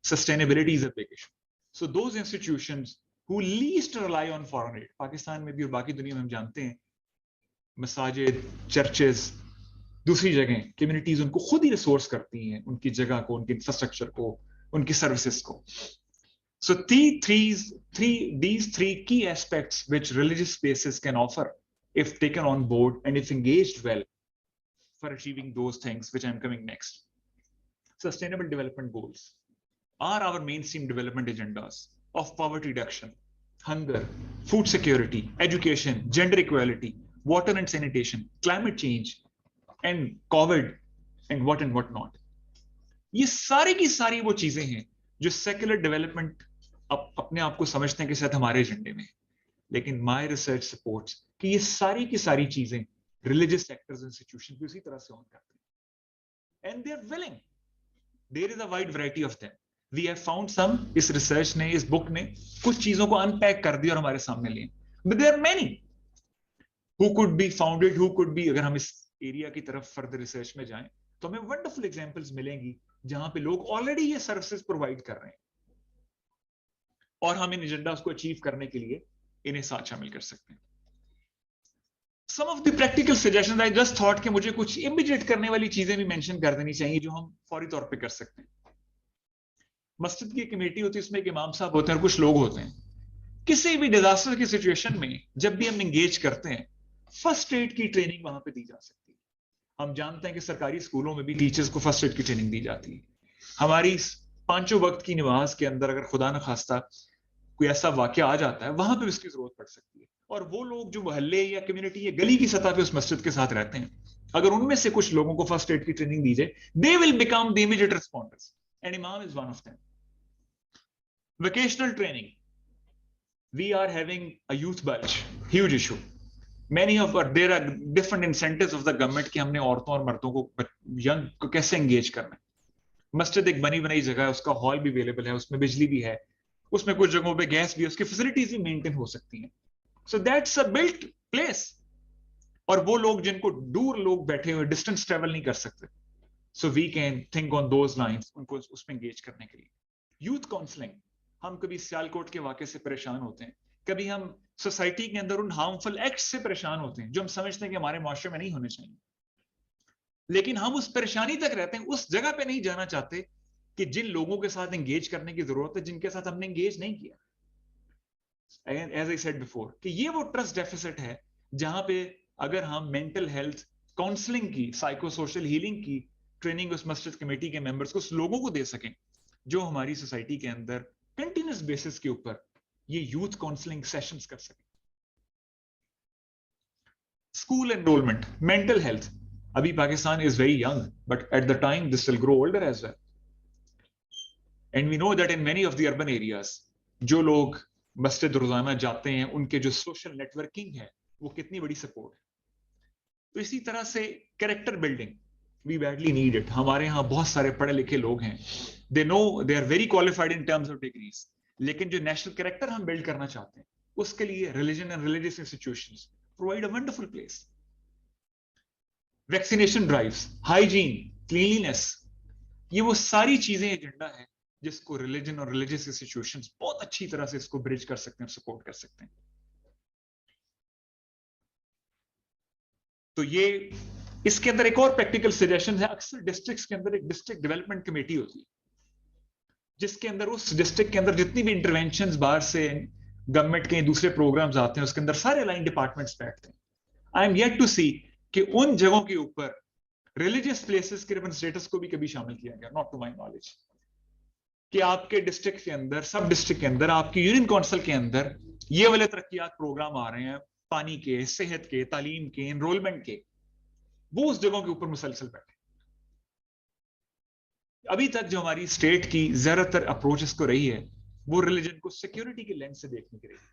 Sustainability is a big issue. So those institutions who least rely on foreign aid, Pakistan में भी और बाकी दुनिया में हम जानते हैं, मसाजिद, चर्चेस, दूसरी जगह कम्युनिटीज उनको खुद ही रिसोर्स करती हैं, उनकी जगह को, उनके इंफ्रास्ट्रक्चर को, उनकी सर्विसेज को. So these three key aspects which religious spaces can offer, if taken on board and if engaged well, for achieving those things which I'm coming next. Sustainable development goals are our mainstream development agendas of poverty reduction, hunger, food security, education, gender equality, water and sanitation, climate change, and COVID, and what not. ये सारी की सारी वो चीजें हैं जो secular development अपने आप को समझते हैं कि शायद हमारे एजेंडे में, लेकिन माय रिसर्च सपोर्ट्स कि ये सारी की सारी चीजें religious sectors institutions भी उसी तरह से ऑन करते हैं, and they are willing. There is a wide variety of them. We have found some. इस रिसर्च ने, इस बुक ने कुछ चीजों को अनपैक कर दिया और हमारे सामने लिए. But there are many who could be founded, who could be, अगर हम इस एरिया की तरफ फर्दर रिसर्च में जाएं तो हमें वंडरफुल एग्जांपल्स मिलेंगी जहां पे लोग ऑलरेडी ये सर्विसेज प्रोवाइड कर रहे हैं और हम इन एजेंडास को अचीव करने के लिए इन्हें साथ शामिल कर सकते हैं. Some of the practical suggestions I just thought कि मुझे कुछ immediate करने वाली चीजें भी मेंशन कर देनी चाहिए जो हम फौरी तौर पे कर सकते हैं. मस्जिद की कमेटी होती है, उसमें एक इमाम साहब होते हैं और कुछ लोग होते हैं. किसी भी डिजास्टर की सिचुएशन में जब भी हम एंगेज करते हैं, फर्स्ट एड की ट्रेनिंग वहां पे दी जा सकती है. हम जानते हैं कि सरकारी स्कूलों में भी टीचर्स को फर्स्ट एड की ट्रेनिंग दी जाती है. हमारी पांचों वक्त की नमाज के अंदर अगर खुदा न खास्ता कोई ऐसा वाकया आ जाता है, वहां पे इसकी जरूरत पड़ सकती है. और वो लोग जो मोहल्ले या कम्युनिटी या गली की सतह पे उस मस्जिद के साथ रहते हैं, अगर उनमें से कुछ लोगों को फर्स्ट एड की ट्रेनिंग दी जाए, they will become the immediate responders, and Imam is one of them. Vocational training, we are having a youth bulge, huge issue. There are different incentives of the government कि हमने औरतों और मर्दों को, young को कैसे engage करना है. मस्जिद एक बनी बनाई जगह है, उसका हॉल भी अवेलेबल है, उसमें बिजली भी है, उसमें कुछ जगहों पे गैस भी है, उसकी फैसिलिटीज भी मेंटेन हो सकती हैं. So that's a built place. और वो लोग जिनको दूर लोग बैठे हुए डिस्टेंस ट्रेवल नहीं कर सकते, so we can think on those lines, उनको उसमें एंगेज करने के लिए. यूथ काउंसलिंग, हम कभी सियालकोट के वाकये से परेशान होते हैं, कभी हम सोसाइटी के अंदर उन हार्मफुल एक्ट से परेशान होते हैं जो हम समझते हैं कि हमारे माशरे में नहीं होने चाहिए, लेकिन हम उस परेशानी तक रहते हैं, उस जगह पे नहीं जाना चाहते कि जिन लोगों के साथ एंगेज करने की जरूरत है, जिनके साथ हमने एंगेज नहीं किया. As I said before, कि ये वो ट्रस्ट डेफिसिट है जहां पे अगर हम मेंटल हेल्थ काउंसलिंग की, साइको सोशल हीलिंग की ट्रेनिंग उस मस्जिद कमेटी के मेंबर्स को, उस लोगों को दे सकें जो हमारी सोसाइटी के अंदर कंटिन्यूस बेसिस के ऊपर ये यूथ काउंसलिंग सेशंस कर सकें. स्कूल एनरोलमेंट, मेंटल हेल्थ, अभी Pakistan is very young, but at the time this will grow older as well, and we know that in many of the urban areas जो लोग मस्जिद रोजाना जाते हैं, उनके जो सोशल नेटवर्किंग है वो कितनी बड़ी सपोर्ट है. तो इसी तरह से character building, we badly need it. हमारे यहाँ बहुत सारे पढ़े लिखे लोग हैं, they know, they are very qualified in terms of degrees, लेकिन जो नेशनल कैरेक्टर हम बिल्ड करना चाहते हैं उसके लिए religion and religious institutions provide a wonderful place. Vaccination drives, hygiene, cleanliness, ये वो सारी चीजें एजेंडा है जिसको रिलीजन और रिलीजियस इंस्टीट्यूशंस बहुत अच्छी तरह से इसको ब्रिज कर सकते हैं, सपोर्ट कर सकते हैं. तो ये इसके अंदर एक और प्रैक्टिकल सजेशन है, अक्सर डिस्ट्रिक्ट्स के अंदर एक डिस्ट्रिक्ट डेवलपमेंट कमेटी होती है, जिसके अंदर उस डिस्ट्रिक्ट के अंदर जितनी भी इंटरवेंशंस बाहर से गवर्नमेंट के दूसरे प्रोग्राम्स आते हैं, उसके अंदर सारे लाइन डिपार्टमेंट्स बैठते हैं. आई एम येट टू सी कि उन जगहों के ऊपर रिलीजियस प्लेसेस के अर्बन स्टेटस को भी कभी शामिल किया गया, नॉट टू माय नॉलेज, कि आपके डिस्ट्रिक्ट के अंदर, सब डिस्ट्रिक्ट के अंदर, आपकी यूनियन काउंसिल के अंदर ये वाले तरक्कियात प्रोग्राम आ रहे हैं, पानी के, सेहत के, तालीम के, एनरोलमेंट के, वो उस जगहों के ऊपर मुसलसल बैठे. अभी तक जो हमारी स्टेट की ज्यादातर अप्रोच इसको रही है, वो रिलीजन को सिक्योरिटी के लेंस से देखने की रही है,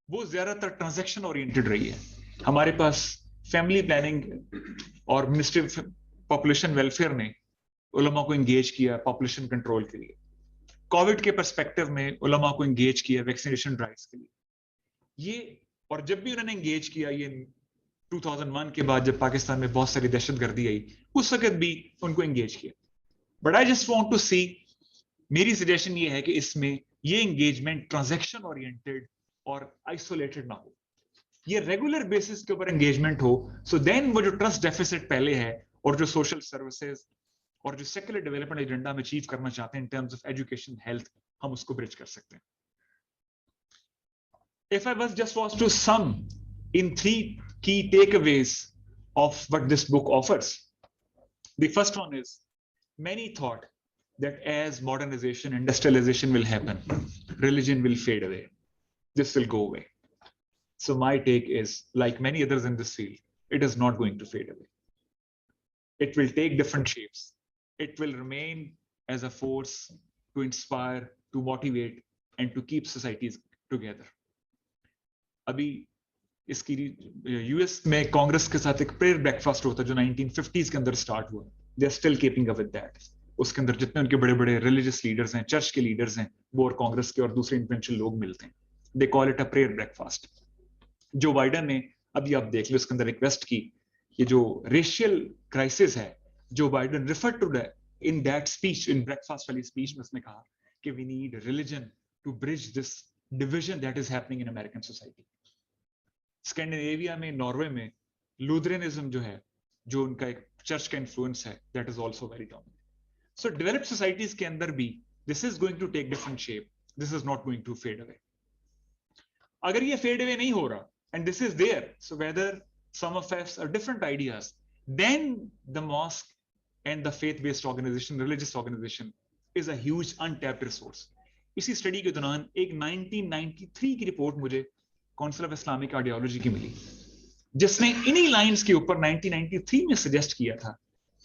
वो ज्यादातर ट्रांजैक्शन ओरिएंटेड रही है. हमारे पास फैमिली प्लानिंग और मिनिस्ट्री ऑफ पॉपुलेशन वेलफेयर ने उलमा को एंगेज किया पॉपुलेशन कंट्रोल के लिए. कोविड के पर्सपेक्टिव में उलमा को एंगेज किया वैक्सीनेशन ड्राइव्स के लिए. ये, और जब भी उन्होंने एंगेज किया, ये 2001 के बाद जब पाकिस्तान में बहुत सारी दहशतगर्दी आई, उस वक्त भी उनको एंगेज किया. But I just want to see, मेरी सजेशन ये है कि इसमें ये एंगेजमेंट ट्रांजैक्शन ओरिएंटेड और आइसोलेटेड ना हो, ये रेगुलर बेसिस के ऊपर एंगेजमेंट हो. सो देन वो जो ट्रस्ट डेफिसिट पहले है और जो सोशल सर्विसेज और जो सेक्युलर डेवलपमेंट एजेंडा में अचीव करना चाहते हैं इन टर्म्स ऑफ एजुकेशन, हेल्थ, हम उसको ब्रिज कर सकते हैं. If I was to sum in 3 key takeaways of what this book offers, the first one is, many thought that as modernization, industrialization will happen, religion will fade away. This will go away. So my take is, like many others in this field, it is not going to fade away. It will take different shapes. It will remain as a force to inspire, to motivate, and to keep societies together. अभी इसकी US में कांग्रेस के साथ एक prayer breakfast होता है जो 1950s के अंदर स्टार्ट हुआ. They are still keeping up with that. उसके अंदर जितने उनके बड़े बड़े रिलीजियस लीडर्स हैं, चर्च के लीडर्स हैं, वो और कांग्रेस के और दूसरे इन्फ्लुएंशियल लोग मिलते हैं. They call it a prayer breakfast. जो बाइडन ने, अभी आप देख लो, उसके अंदर रिक्वेस्ट की, ये जो रेशियल क्राइसिस है, जो Biden refer to in that speech, in breakfast वाली स्पीच में उसने कहा कि we need religion to bridge this division that is happening in American society. Scandinavia में, नॉर्वे में लूथरनिज्म जो है, जो उनका एक चर्च का इन्फ्लुएंस है, that is also very dominant. So developed societies के अंदर भी this is going to take different shape. This is not going to fade away. अगर ये फेड अवे नहीं हो रहा, and this is there, so whether some of us are different ideas, then the mosque and the faith-based organization, religious organization, is a huge untapped resource. इसी study के दौरान एक 1993 की रिपोर्ट मुझे काउंसिल ऑफ इस्लामिक आइडियोलॉजी की मिली, जिसने इन्हीं lines के ऊपर 1993 में सजेस्ट किया था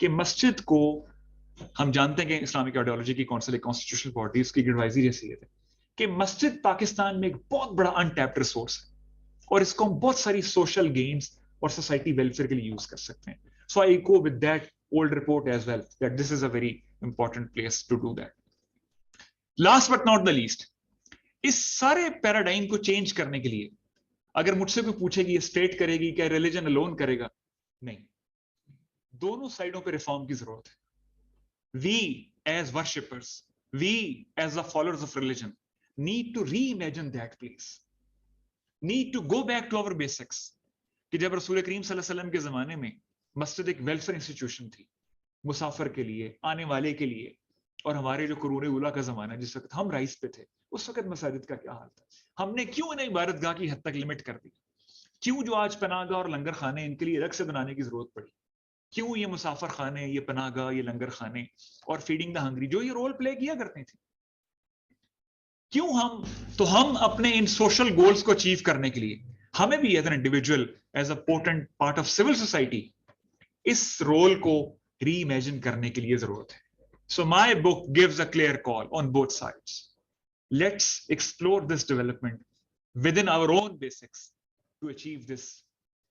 कि मस्जिद को, हम जानते हैं कि इस्लामिक आइडियोलॉजी की काउंसिल एक कॉन्स्टिट्यूशनल बॉडी, उसकी एडवाइजरी जैसी है कि मस्जिद पाकिस्तान में एक बहुत बड़ा अनटैप्ड रिसोर्स है और इसको हम बहुत सारी सोशल गेम्स और सोसाइटी वेलफेयर के लिए यूज कर सकते हैं. So I go with that old report as well, that this is a very important place to do that. Last but not the least, इस सारे पैराडाइम को चेंज करने के लिए अगर मुझसे कोई पूछे कि ये स्टेट करेगी क्या, रिलीजन अलोन करेगा, नहीं, दोनों साइडों पे रिफॉर्म की जरूरत है. We as worshippers, we as the followers of religion need to reimagine that place, need to go back to our basics. कि जब रसूल करीम सल्लल्लाहु अलैहि वसल्लम के जमाने में मस्जिद एक वेलफेयर इंस्टीट्यूशन थी, मुसाफिर के लिए, आने वाले के लिए, और हमारे जो कुरूने उला का जमाना जिस वक्त हम राइस पे थे, उस वक्त मसाजिद का क्या हाल था. हमने क्यों इन्हें इबादतगाह की हद तक लिमिट कर दी? क्यों जो आज पनाहगाह और लंगर खाने इनके लिए अलग से बनाने की जरूरत पड़ी? क्यों ये मुसाफिर खाने, ये पनाहगाह, ये लंगर खाने और फीडिंग द हंग्री जो ये रोल प्ले किया करते थे, क्यों हम अपने इन सोशल गोल्स को अचीव करने के लिए हमें भी as an individual, as a portent part of civil society, इस रोल को रीइमेजिन करने के लिए जरूरत है. So my book gives a clear call on both sides. Let's explore this development within our own basics to achieve this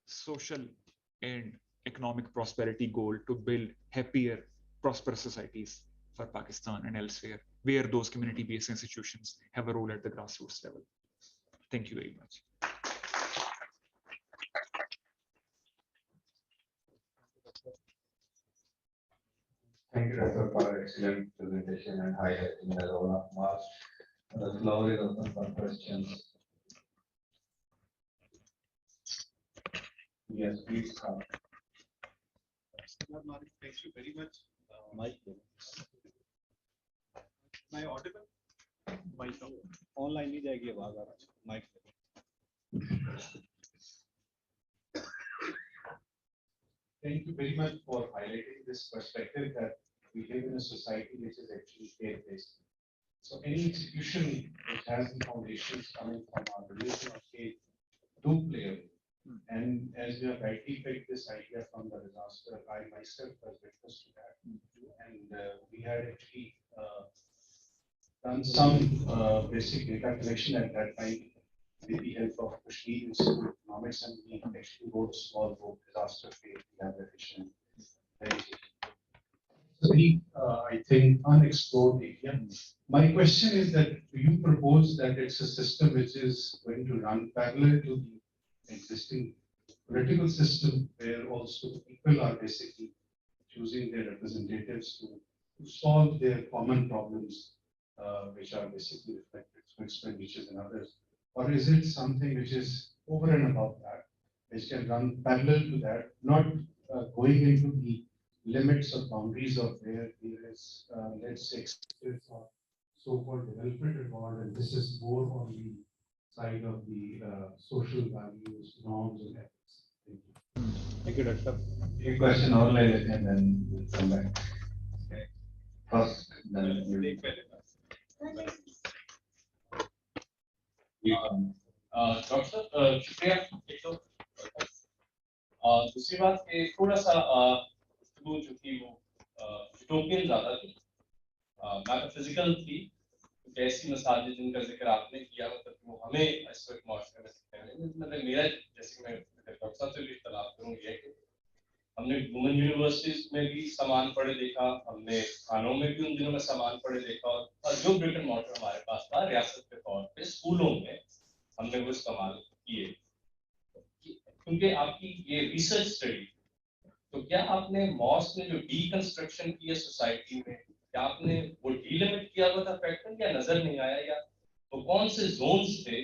social and economic prosperity goal, to build happier, prosperous societies for Pakistan and elsewhere, where those community-based institutions have a role at the grassroots level. Thank you very much. Thank you, Dr. for an excellent presentation and highlighting the role of mosque. The floor is open for questions. Yes, please. Thank you very much. Mike. Am I audible? Mike. Online नहीं जाएगी आवाज आ रहा है. Mike. Thank you very much for highlighting this perspective that we live in a society which is actually faith-based. So any institution which has the foundations coming from our religion or faith do play a role. And as you have rightly picked this idea from the disaster, I myself was witness to that. And we had actually done some basic data collection at that time with the help of Kashmir Institute of Economics, and we actually wrote a small book, Disaster Faith Rehabilitation. Very, I think, unexplored area. My question is that do you propose that it's a system which is going to run parallel to the existing political system, where also people are basically choosing their representatives to solve their common problems, which are basically reflected through expenditures and others? Or is it something which is over and above that, which can run parallel to that, not going into the limits or boundaries of where there is, let's say, or so-called development involved, and this is more on the side of the social values, norms, and ethics. Thank you. Thank you, Doctor. A question online and then we'll come back. Okay. First, then you. Doctor शुक्रिया. एक तो दूसरी बात कि थोड़ा सा गुफ्तगू जो थी वो यूटोपियन ज़्यादा थी, मेटाफिजिकल थी. ऐसी मसाजिद जिनका जिक्र आपने किया, मतलब वो हमें इस वक्त मॉस्क में सकते हैं. मतलब मेरा जैसे मैं डॉक्टर साहब से भी इख्तलाफ करूँ ये कि हमने वुमेन यूनिवर्सिटीज में भी सामान पढ़े देखा, हमने खानों में भी उन दिनों में सामान पढ़े देखा, और जो ब्रिक एंड मॉर्टर हमारे पास था रियासत के तौर पे स्कूलों में हमने वो इस्तेमाल किए. क्योंकि आपकी ये रिसर्च स्टडी, तो क्या आपने मॉस्क में जो डीकंस्ट्रक्शन की है सोसाइटी में, क्या आपने वो डीलिमिट किया हुआ था पैटर्न, या नजर नहीं आया, या तो कौन से जोन्स थे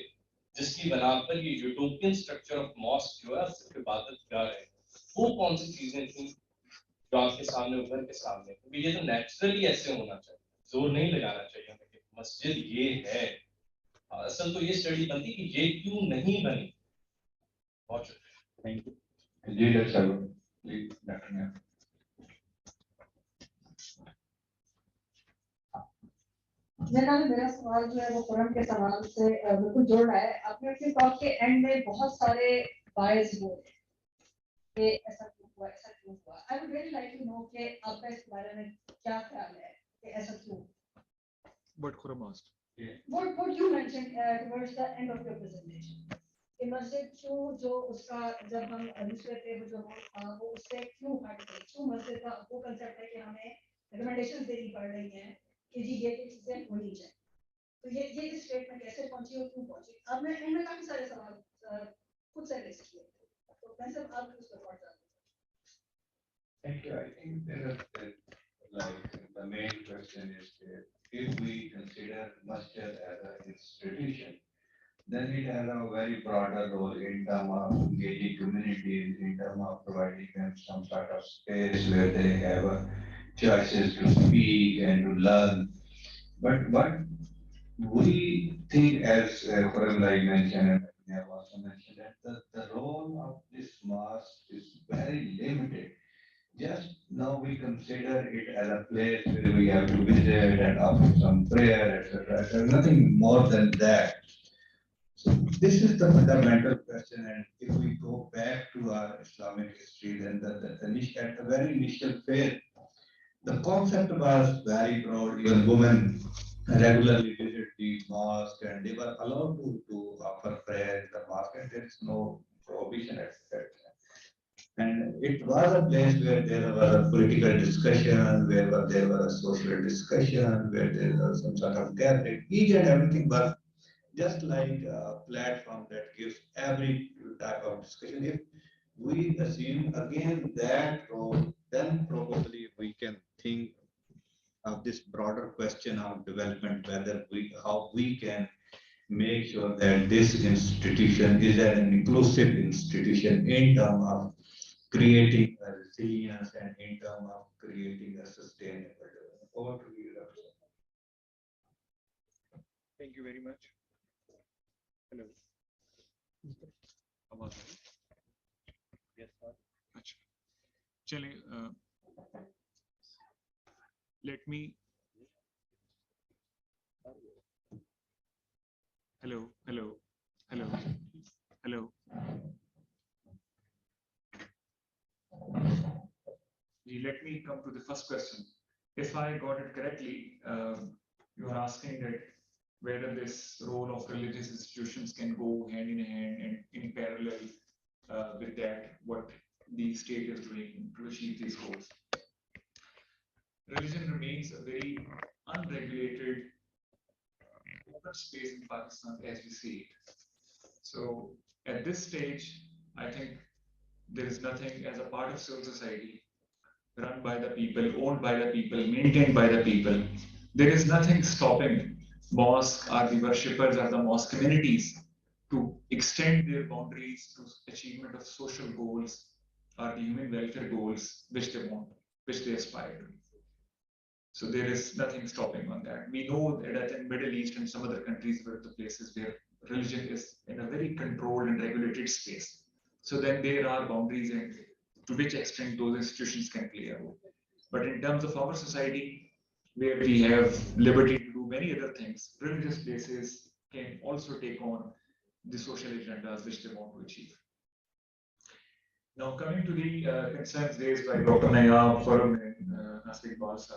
जिसकी बना पर ये यूटोपियन स्ट्रक्चर ऑफ मॉस्क जो है सिर्फ इबादत गाह है, वो कौन सी चीजें थी जो आपके सामने उभर के सामने? क्योंकि ये तो नेचुरली ऐसे होना चाहिए, जोर नहीं लगाना चाहिए हमें कि मस्जिद ये है. असल तो ये स्टडी बनती कि ये क्यों नहीं बनी. बहुत शुक्रिया. Thank you. जी डॉक्टर. मेरा सवाल जो है वो कुरान के सवाल से बिल्कुल जोड़ रहा है. आपने अपने टॉक के एंड में बहुत सारे बायस बोले कि ऐसा क्यों हुआ, ऐसा क्यों हुआ. I would really like to know कि आपका इस बारे में क्या ख्याल है कि ऐसा क्यों. What Khurram asked. What you mentioned towards the end of your presentation. कि मस्जिद क्यों जो उसका जब हम न्यूज़पेपर जो था वो उससे क्यों हट गई, क्यों मस्जिद का वो कंसेप्ट है कि हमें रिकमेंडेशंस देनी पड़ रही हैं कि जी ये चीजें होनी चाहिए. तो ये स्टेटमेंट कैसे पहुंची और क्यों पहुंची. आपने इनमें काफी सारे सवाल खुद से रेज किए, तो मैं सब आप उस पर पहुंच जाता. Thank you. I think there are, like, the main question is that if we consider masjid as an institution, then it has a very broader role in terms of engaging communities, in terms of providing them some sort of space where they have choices to speak and to learn. But what we think, as Khurram mentioned, and I have also mentioned, that the role of this mosque is very limited. Just now we consider it as a place where we have to visit and offer some prayer, etc. There's nothing more than that. So this is the fundamental question, and if we go back to our Islamic history, then at the very initial phase, the concept was very broad. Even women regularly visit the mosque, and they were allowed to offer prayer in the mosque, and there is no prohibition at that. And it was a place where there was a political discussion, where there was a social discussion, where there was some sort of gathering. Each and everything was just like a platform that gives every type of discussion. If we assume again that role, then probably we can think of this broader question of development, whether how we can make sure that this institution is an inclusive institution in terms of creating a resilience and in terms of creating a sustainable development. Over to you, Dr. Thank you very much. Hello. आवाज आ रही? Yes, sir. अच्छा, चलिए, let me. Hello, hello, hello, hello. Let me come to the first question. If I got it correctly, you are asking that whether this role of religious institutions can go hand in hand and in parallel with that, what the state is doing to achieve these goals. Religion remains a very unregulated open space in Pakistan as we see it. So at this stage, I think there is nothing as a part of civil society run by the people, owned by the people, maintained by the people. There is nothing stopping mosques or the worshippers or the mosque communities to extend their boundaries to achievement of social goals or the human welfare goals which they want, which they aspire to. So there is nothing stopping on that. We know that in Middle East and some other countries were the places where religion is in a very controlled and regulated space. So then there are boundaries and to which extent those institutions can play a role. But in terms of our society, where we have liberty to do many other things, religious places can also take on the social agendas which they want to achieve. Now coming to the concerns raised by Dr. Nayab, Farum and Nasir Balsa.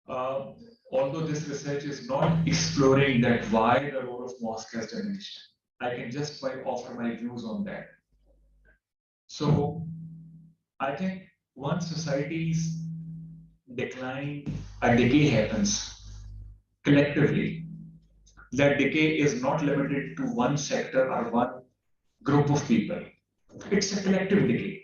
Although this research is not exploring that why the role of mosque has diminished, I can just offer my views on that. So I think once society's decline, a decay happens collectively. That decay is not limited to one sector or one group of people. It's a collective decay.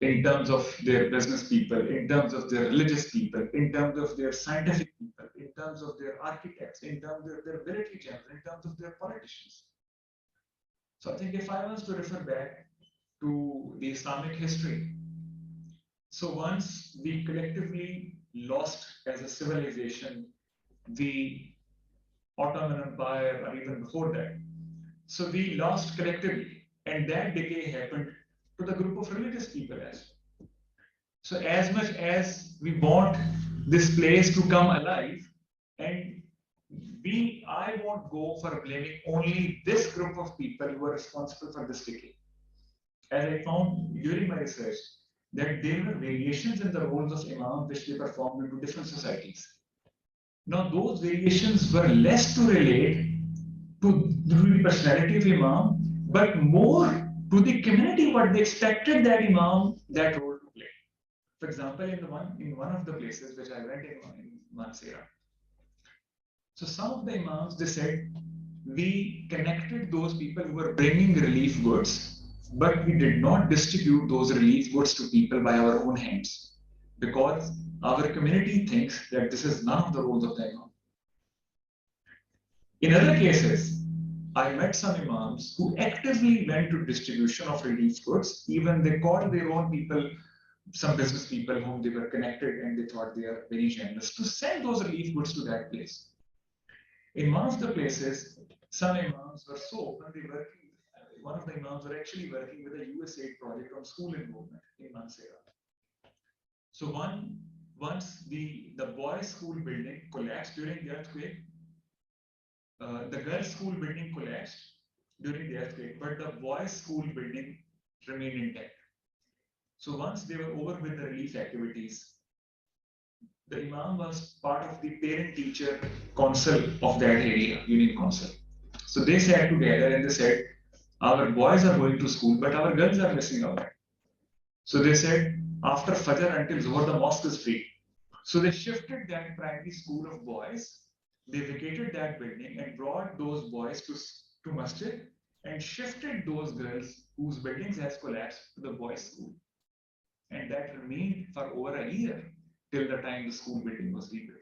In terms of their business people, in terms of their religious people, in terms of their scientific people, in terms of their architects, in terms of their military generals, in terms of their politicians. So I think if I was to refer back to the Islamic history, so once we collectively lost as a civilization the Ottoman Empire or even before that, so we lost collectively, and that decay happened to the group of religious people as well. So as much as we want this place to come alive, and I won't go for blaming only this group of people who are responsible for this decay. As I found during my research, that there were variations in the roles of imam which they performed into different societies. Now those variations were less to relate to the personality of imam, but more to the community, what they expected that imam, that role to play. For example, in one of the places which I went in Mansera, so some of the imams, they said, we connected those people who were bringing relief goods, but we did not distribute those relief goods to people by our own hands, because our community thinks that this is none of the roles of the imam. In other cases, I met some imams who actively went to distribution of relief goods. Even they called their own people, some business people whom they were connected and they thought they are very generous, to send those relief goods to that place. In one of the places, some imams were so open, they were working, one of the imams were actually working with a USAID project on school enrollment in Mansera. So once the boys' school building collapsed during the earthquake, the girls' school building collapsed during the earthquake, but the boys' school building remained intact. So once they were over with the relief activities, the imam was part of the parent-teacher council of that area, union council. So they sat together and they said, our boys are going to school, but our girls are missing out. So they said, after Fajr until Zohar, the mosque is free. So they shifted that primary school of boys. They vacated that building and brought those boys to masjid and shifted those girls whose buildings has collapsed to the boys' school. And that remained for over a year till the time the school building was rebuilt.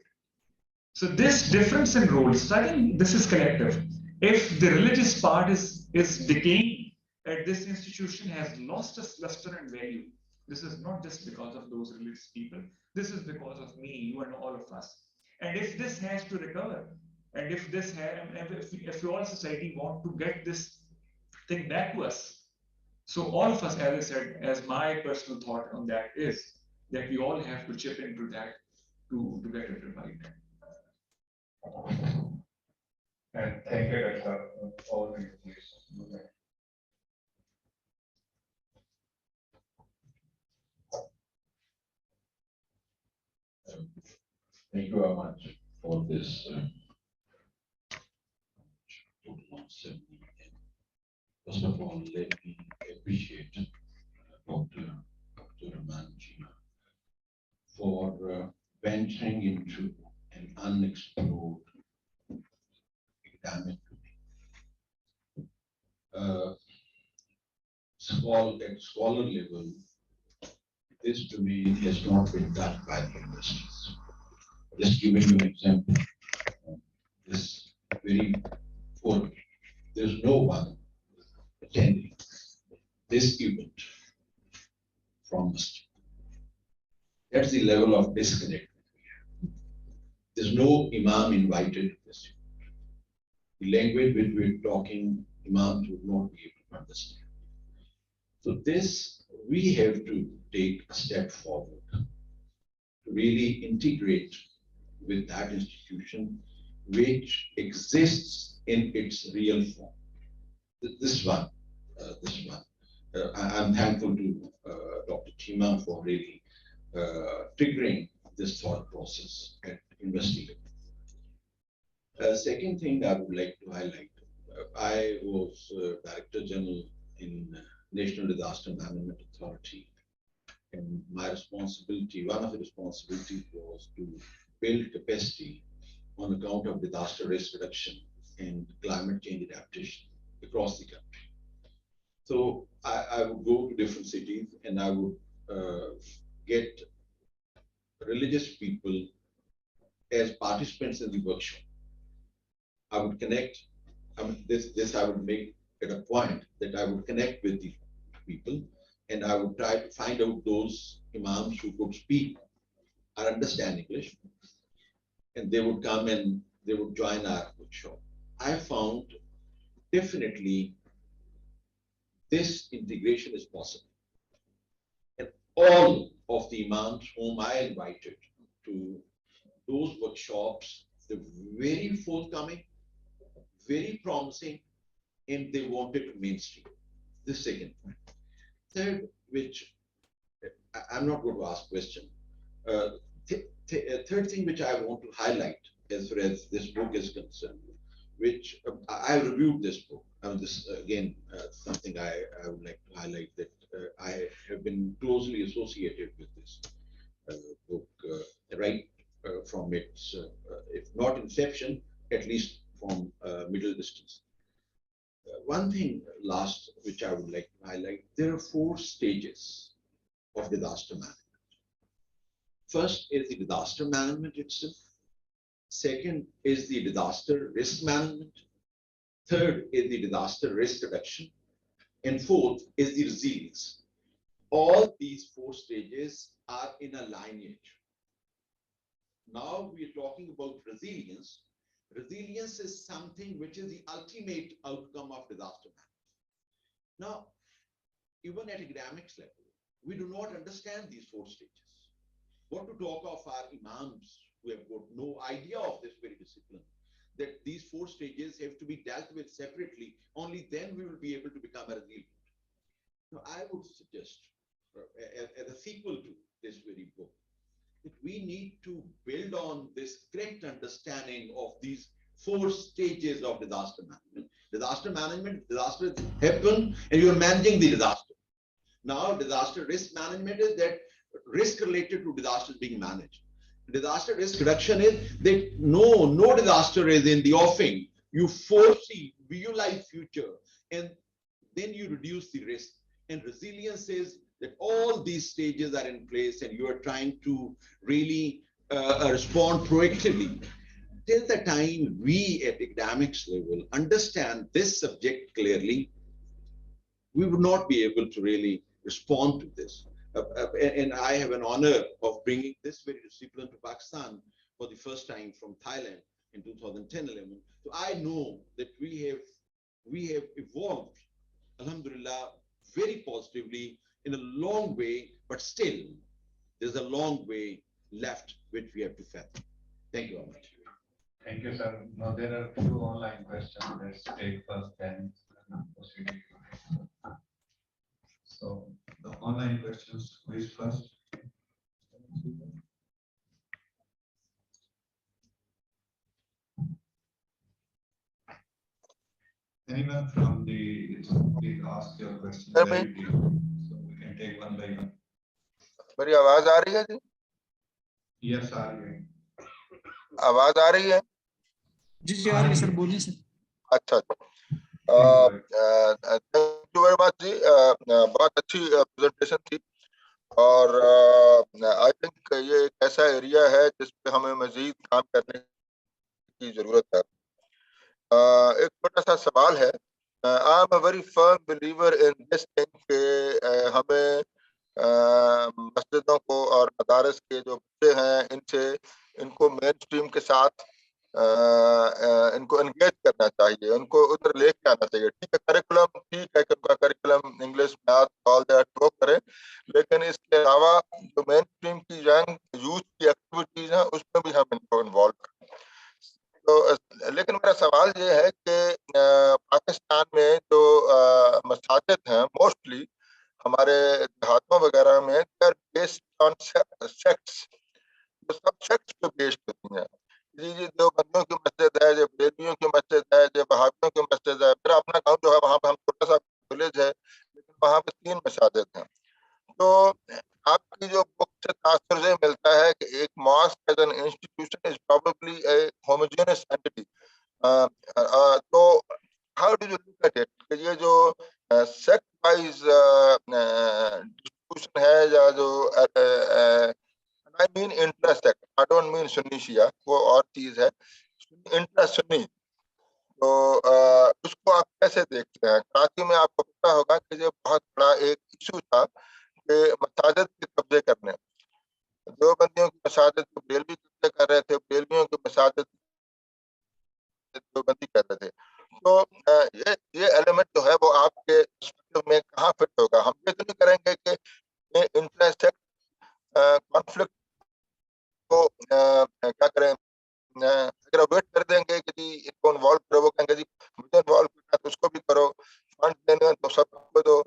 So this difference in roles, I think this is collective. If the religious part is decaying at this institution, has lost its luster and value, this is not just because of those religious people. This is because of me, you, and all of us. And if this has to recover, and if this if all society want to get this thing back to us, so all of us, as I said, as my personal thought on that is that we all have to chip into that to get it revived. And thank you, Dr. All of you, please. Thank you very much for this total answer. First of all, let me appreciate Dr. Rehman Cheema for venturing into an unexplored academic at scholar level. This domain has not been touched by the universities. Just giving you an example, this very poor, there's no one attending this event from Mosque. That's the level of disconnect. There's no Imam invited to this event. The language which we're talking, Imams would not be able to understand. So this, we have to take a step forward to really integrate with that institution which exists in its real form. This one. I'm thankful to Dr. Cheema for really triggering this thought process at university level. Second thing I would like to highlight, I was Director General in National Disaster Management Authority, and my responsibility, one of the responsibilities was to build capacity on account of disaster risk reduction and climate change adaptation across the country. So I would go to different cities and I would get religious people as participants in the workshop. I would connect, this I would make it a point that I would connect with the people and I would try to find out those imams who could speak or understand English, and they would come and they would join our workshop. I found definitely this integration is possible. And all of the imams whom I invited to those workshops, they're very forthcoming, very promising, and they wanted to mainstream. The second point. Third, which I'm not going to ask question. Third thing which I want to highlight as far as this book is concerned, which I reviewed this book. This again something I would like to highlight, that I have been closely associated with this book right from its, if not inception, at least from middle distance. One thing last which I would like to highlight, there are 4 stages of disaster management. First is the disaster management itself. Second is the disaster risk management. Third is the disaster risk reduction. And fourth is the resilience. All these 4 stages are in a lineage. Now we are talking about resilience. Resilience is something which is the ultimate outcome of disaster management. Now, even at academics level, we do not understand these 4 stages. What to talk of our imams who have got no idea of this very discipline, that these 4 stages have to be dealt with separately. Only then we will be able to become a resilient. Now, I would suggest, as a sequel to this very book, that we need to build on this correct understanding of these 4 stages of disaster management. Disaster management, disaster happen and you're managing the disaster. Now, disaster risk management is that risk related to disasters being managed. Disaster risk reduction is that no disaster is in the offing. You foresee, visualize future, and then you reduce the risk. And resilience is that all these stages are in place and you are trying to really respond proactively. till the time we at academics level understand this subject clearly, we would not be able to really respond to this. And I have an honor of bringing this very discipline to Pakistan for the first time from Thailand in 2010-11. So I know that we have evolved, alhamdulillah, very positively in a long way, but still there's a long way left which we have to fathom. Thank you very much. Thank you, sir. Now there are a few online questions. Let's take first, then proceed. So the online questions, who is first? Anyone from the, please ask your question very briefly, so we can take one by one. मेरी आवाज आ रही है जी? Yes, are you? आवाज आ रही है? जी आ रही है sir, बोलिए सर। अच्छा, थैंक यू वेरी मच जी, बहुत अच्छी प्रेजेंटेशन थी और आई थिंक ये एक ऐसा एरिया है जिस पे हमें मजीद काम करने की जरूरत है। एक छोटा सा सवाल है, I am a very firm believer in this thing कि हमें मस्जिदों को और मदारस के जो बच्चे हैं इनको मेन स्ट्रीम के साथ इनको एंगेज करना चाहिए, उनको उधर लेके आना चाहिए। ठीक है, करिकुलम ठीक है कि उनका curriculum English math all that वो करें, लेकिन इसके अलावा जो मेन स्ट्रीम की यंग यूथ की एक्टिविटीज हैं उसमें भी हम इनको इन्वॉल्व करें। तो लेकिन मेरा सवाल ये है कि पाकिस्तान में जो मसाजिद हैं मोस्टली हमारे देहातों वगैरह में they are based on sects, तो सब सेक्ट्स पे बेस्ड होती हैं। जी जो बंदियों की मस्जिद है, जो बेलियों की मस्जिद है, जो वहाबियों की मस्जिद है। मेरा अपना गांव जो है वहाँ पे हम छोटा सा विलेज है, लेकिन वहाँ पे 3 मसाजिद हैं। तो आपकी जो बुक से तासुर ये मिलता है कि एक mosque as an institution is probably a homogeneous entity. तो how do you look at it कि ये जो सेक्ट वाइज डिस्ट्रीब्यूशन है या जो I mean intersect, I don't mean Sunni शिया, वो और चीज है, इंटरेस्ट सुन्नी। तो उसको आप कैसे देखते हैं? कराची में आपको पता होगा कि ये बहुत बड़ा एक इशू था कि मसाजिद के कब्जे करने, दो बंदियों की मसाजिद को बेलवी कब्जे कर रहे थे, बेलवियों की मसाजिद दो बंदी कर रहे थे। तो ये एलिमेंट जो है वो आपके में कहाँ फिट होगा? हम ये तो नहीं करेंगे कि इंटरसेक्ट कॉन्फ्लिक्ट को क्या करें, अगर वेट कर देंगे कि जी इसको इन्वॉल्व करो, वो कहेंगे जी मुझे इन्वॉल्व करना तो उसको भी करो, फंड देना तो सबको दो।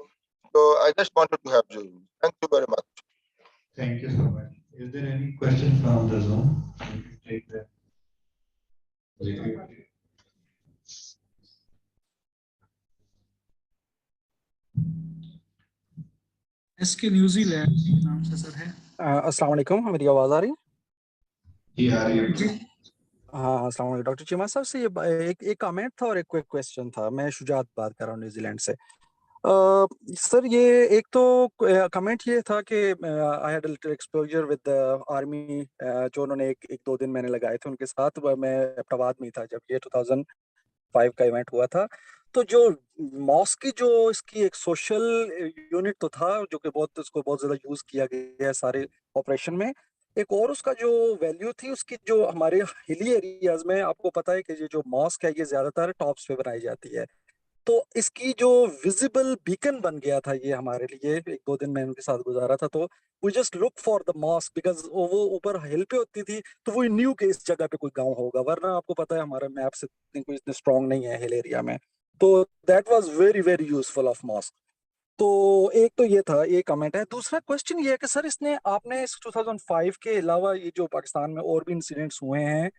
तो I just wanted to have you, thank you very much. Thank you so much. Is there any question from the Zoom? We can take that. एसके न्यूजीलैंड नाम से सर है। अस्सलाम वालेकुम, मेरी आवाज़ आ रही है? जी आ रही है। जी हाँ, अस्सलाम वालेकुम डॉक्टर चीमा साहब से ये एक कमेंट था और एक क्विक क्वेश्चन था। मैं शुजात बात कर रहा हूँ न्यूजीलैंड से। सर ये एक तो कमेंट ये था कि I had a little exposure with the army, जो उन्होंने एक दो दिन मैंने लगाए थे उनके साथ। मैं एबटाबाद में था जब ये 2005 का इवेंट हुआ था। तो जो मॉस्क की जो इसकी एक सोशल यूनिट तो था जो कि उसको बहुत ज़्यादा यूज़ किया गया है सारे ऑपरेशन में। एक और उसका जो वैल्यू थी उसकी, जो हमारे हिली एरियाज में आपको पता है कि ये जो मॉस्क है ये ज़्यादातर टॉप्स पे बनाई जाती है, तो इसकी जो विजिबल बीकन बन गया था ये हमारे लिए। एक दो दिन मैं उनके साथ गुजारा था, तो we just look for the mosque because वो ऊपर हिल पे होती थी, तो वो न्यू के इस जगह पे कोई गांव होगा, वरना आपको पता है हमारा मैप से कोई इतने स्ट्रॉन्ग नहीं है हिल एरिया में। तो that was very very useful of mosque. तो एक तो ये था, ये कमेंट है। दूसरा क्वेश्चन ये है कि सर इसने आपने इस 2005 के अलावा ये जो पाकिस्तान में और भी इंसिडेंट्स हुए हैं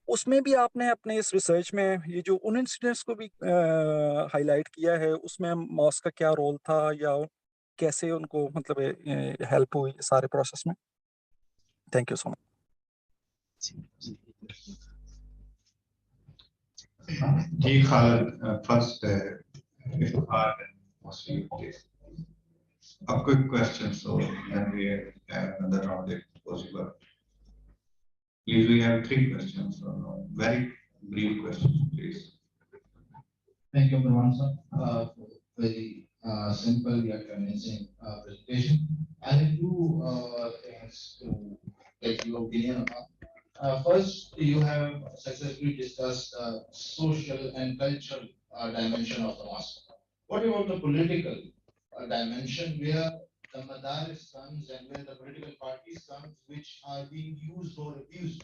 उसमें भी आपने अपने इस रिसर्च में ये जो उन इंसिडेंट्स को भी हाईलाइट किया है, उसमें मॉस्क का क्या रोल था या कैसे उनको मतलब हेल्प हुई सारे प्रोसेस में? Thank you so much. जी Khalid, first a quick question, so then we have another round if possible. Please, we have 3 questions. Very brief questions, please. Thank you, Rehman sir, for very simple yet convincing presentation. I have 2 things to get your opinion on. First, you have successfully discussed social and cultural dimension of the mosque. What about the political dimension where the madaris comes and where the political parties comes which are being used or abused,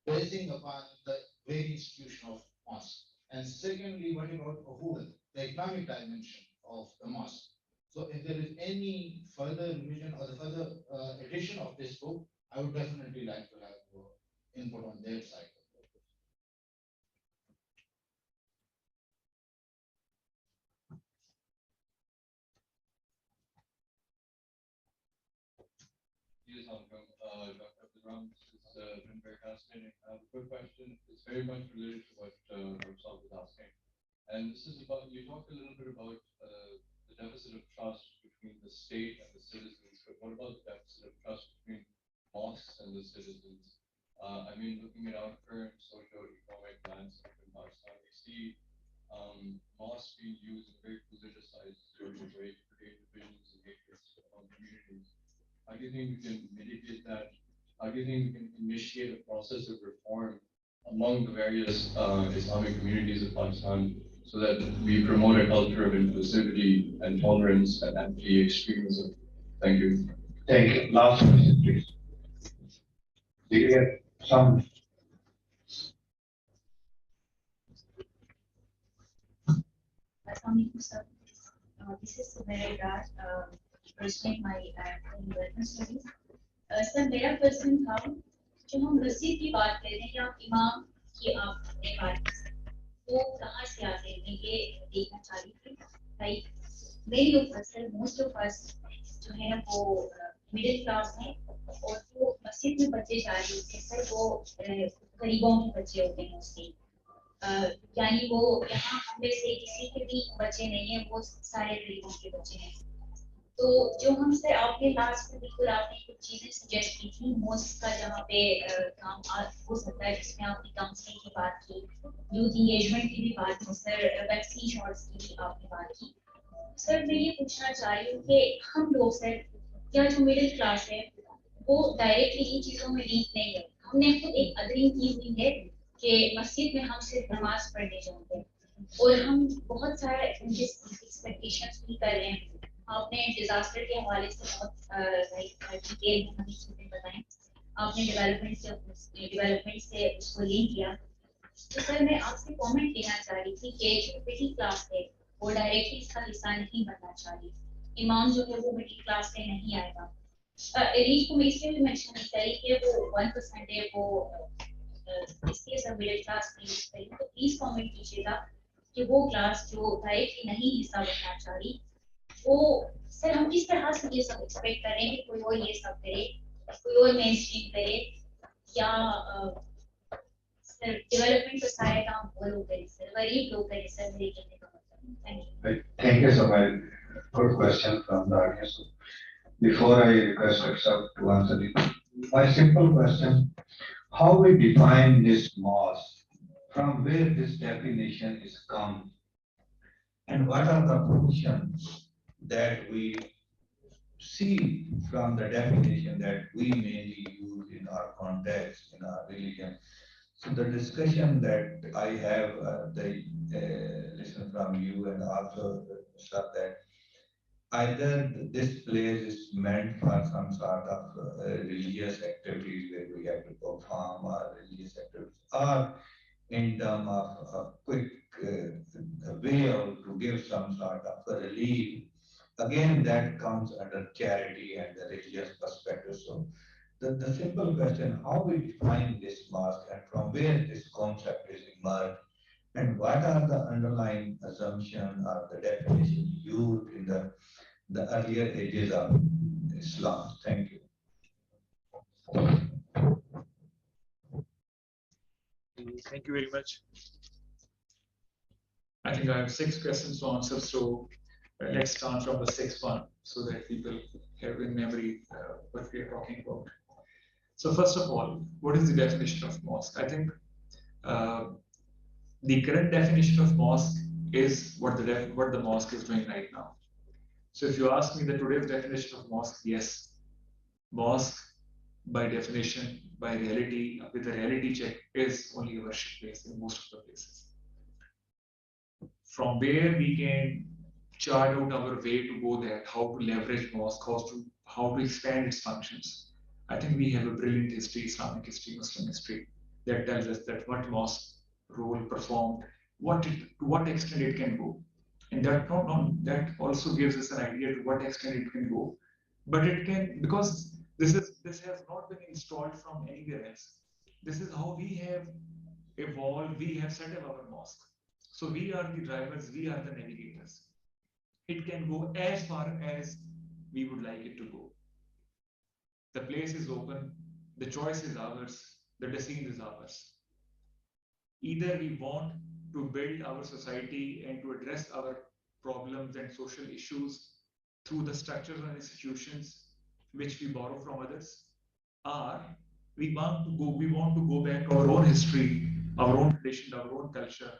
basing upon the very institution of mosque? And secondly, what about Uhud, the economic dimension of the mosque? So if there is any further revision or the further edition of this book, I would definitely like to have your input on their side. Yes, Dr. Abdur, this has been very fascinating. I have a quick question. It's very much related to what Dr. Saab was asking. And this is about, you talked a little bit about the deficit of trust between the state and the citizens, but what about the deficit of trust between mosques and the citizens? I mean, looking at our current socio-economic landscape in Pakistan, we see mosques being used in very politicized way to create divisions and hatreds among communities. How do you think we can mitigate that? How do you think we can initiate a process of reform among the various Islamic communities of Pakistan so that we promote a culture of inclusivity and tolerance and anti-extremism? Thank you. Thank you. Last question, please. Do you get some? Assalamualaikum sir. This is Sumaya Raj, pursuing my development studies. Sir मेरा question था जो हम मस्जिद की बात कर रहे हैं या इमाम की आपने बात की वो कहाँ से आते हैं ये देखना चाह रही थी लाइक मेरी सर मोस्ट ऑफ अस जो है ना वो मिडिल क्लास हैं और वो मस्जिद में बच्चे जा रहे होते हैं सर वो गरीबों के बच्चे होते हैं उसके यानी वो यहाँ हम में से किसी के भी बच्चे नहीं है वो सारे गरीबों के बच्चे हैं तो जो हम सर आपने लास्ट में बिल्कुल आपने कुछ चीजें सजेस्ट की थी मोस्ट का जहाँ पे काम हो सकता है जिसमें आपने काउंसलिंग की बात की यूथ इंगेजमेंट की भी बात की सर वैक्सीन शॉट्स की भी आपने बात की सर मैं ये पूछना चाह रही हूँ कि हम लोग सर या जो मिडिल क्लास है वो डायरेक्टली इन चीजों में लीक नहीं है हमने खुद एक अग्रिम की हुई है कि मस्जिद में हम सिर्फ नमाज पढ़ने जाते हैं और हम बहुत सारे एक्सपेक्टेशंस भी कर रहे हैं आपने डिजास्टर के हवाले से बहुत डिटेल में हमें चीजें बताएं आपने डेवलपमेंट से उसको लिंक किया तो सर मैं आपसे कमेंट देना चाह रही थी कि जो मिडिल क्लास है वो डायरेक्टली इसका हिस्सा नहीं बनना चाह रही इमाम जो है वो मिडिल क्लास से नहीं आएगा एलिट को मैं इसलिए भी मेंशन नहीं करी कि वो 1% है वो इसलिए सब मिडिल क्लास नहीं करी तो प्लीज कमेंट कीजिएगा कि वो क्लास जो डायरेक्टली नहीं हिस्सा बनना चाह रही वो सर हम किस तरह से ये सब एक्सपेक्ट कर रहे हैं कि कोई और ये सब करे कोई और मेन स्ट्रीम करे या सर डेवलपमेंट का सारा काम वो लोग करे सर गरीब लोग करे सर मेरे कहने का मतलब Thank you so much. Good question from the audience. Before I request Akshat to answer it, my simple question: how we define this mosque? From where this definition is come? And what are the functions that we see from the definition that we mainly use in our context, in our religion? So the discussion that I have, listen from you and also stuff that either this place is meant for some sort of religious activities where we have to perform our religious activities, or in terms of a quick way of to give some sort of a relief. Again, that comes under charity and the religious perspective. So the simple question, how we define this mosque and from where this concept is emerged, and what are the underlying assumptions or the definition used in the earlier ages of Islam? Thank you. Thank you very much. I think I have 6 questions to answer, so let's start from the 6th one so that people have in memory what we are talking about. So first of all, what is the definition of mosque? I think the current definition of mosque is what the mosque is doing right now. So if you ask me the today's definition of mosque, yes, mosque by definition, by reality, with a reality check, is only a worship place in most of the places. From where we can chart out our way to go there, how to leverage mosque, how to expand its functions. I think we have a brilliant history, Islamic history, Muslim history, that tells us that what mosque role performed, to what extent it can go. And that also gives us an idea to what extent it can go. But it can, because this has not been installed from anywhere else. This is how we have evolved, we have set up our mosque. So we are the drivers, we are the navigators. It can go as far as we would like it to go. The place is open, the choice is ours, the decision is ours. Either we want to build our society and to address our problems and social issues through the structures and institutions which we borrow from others, or we want to go back to our own history, our own tradition, our own culture,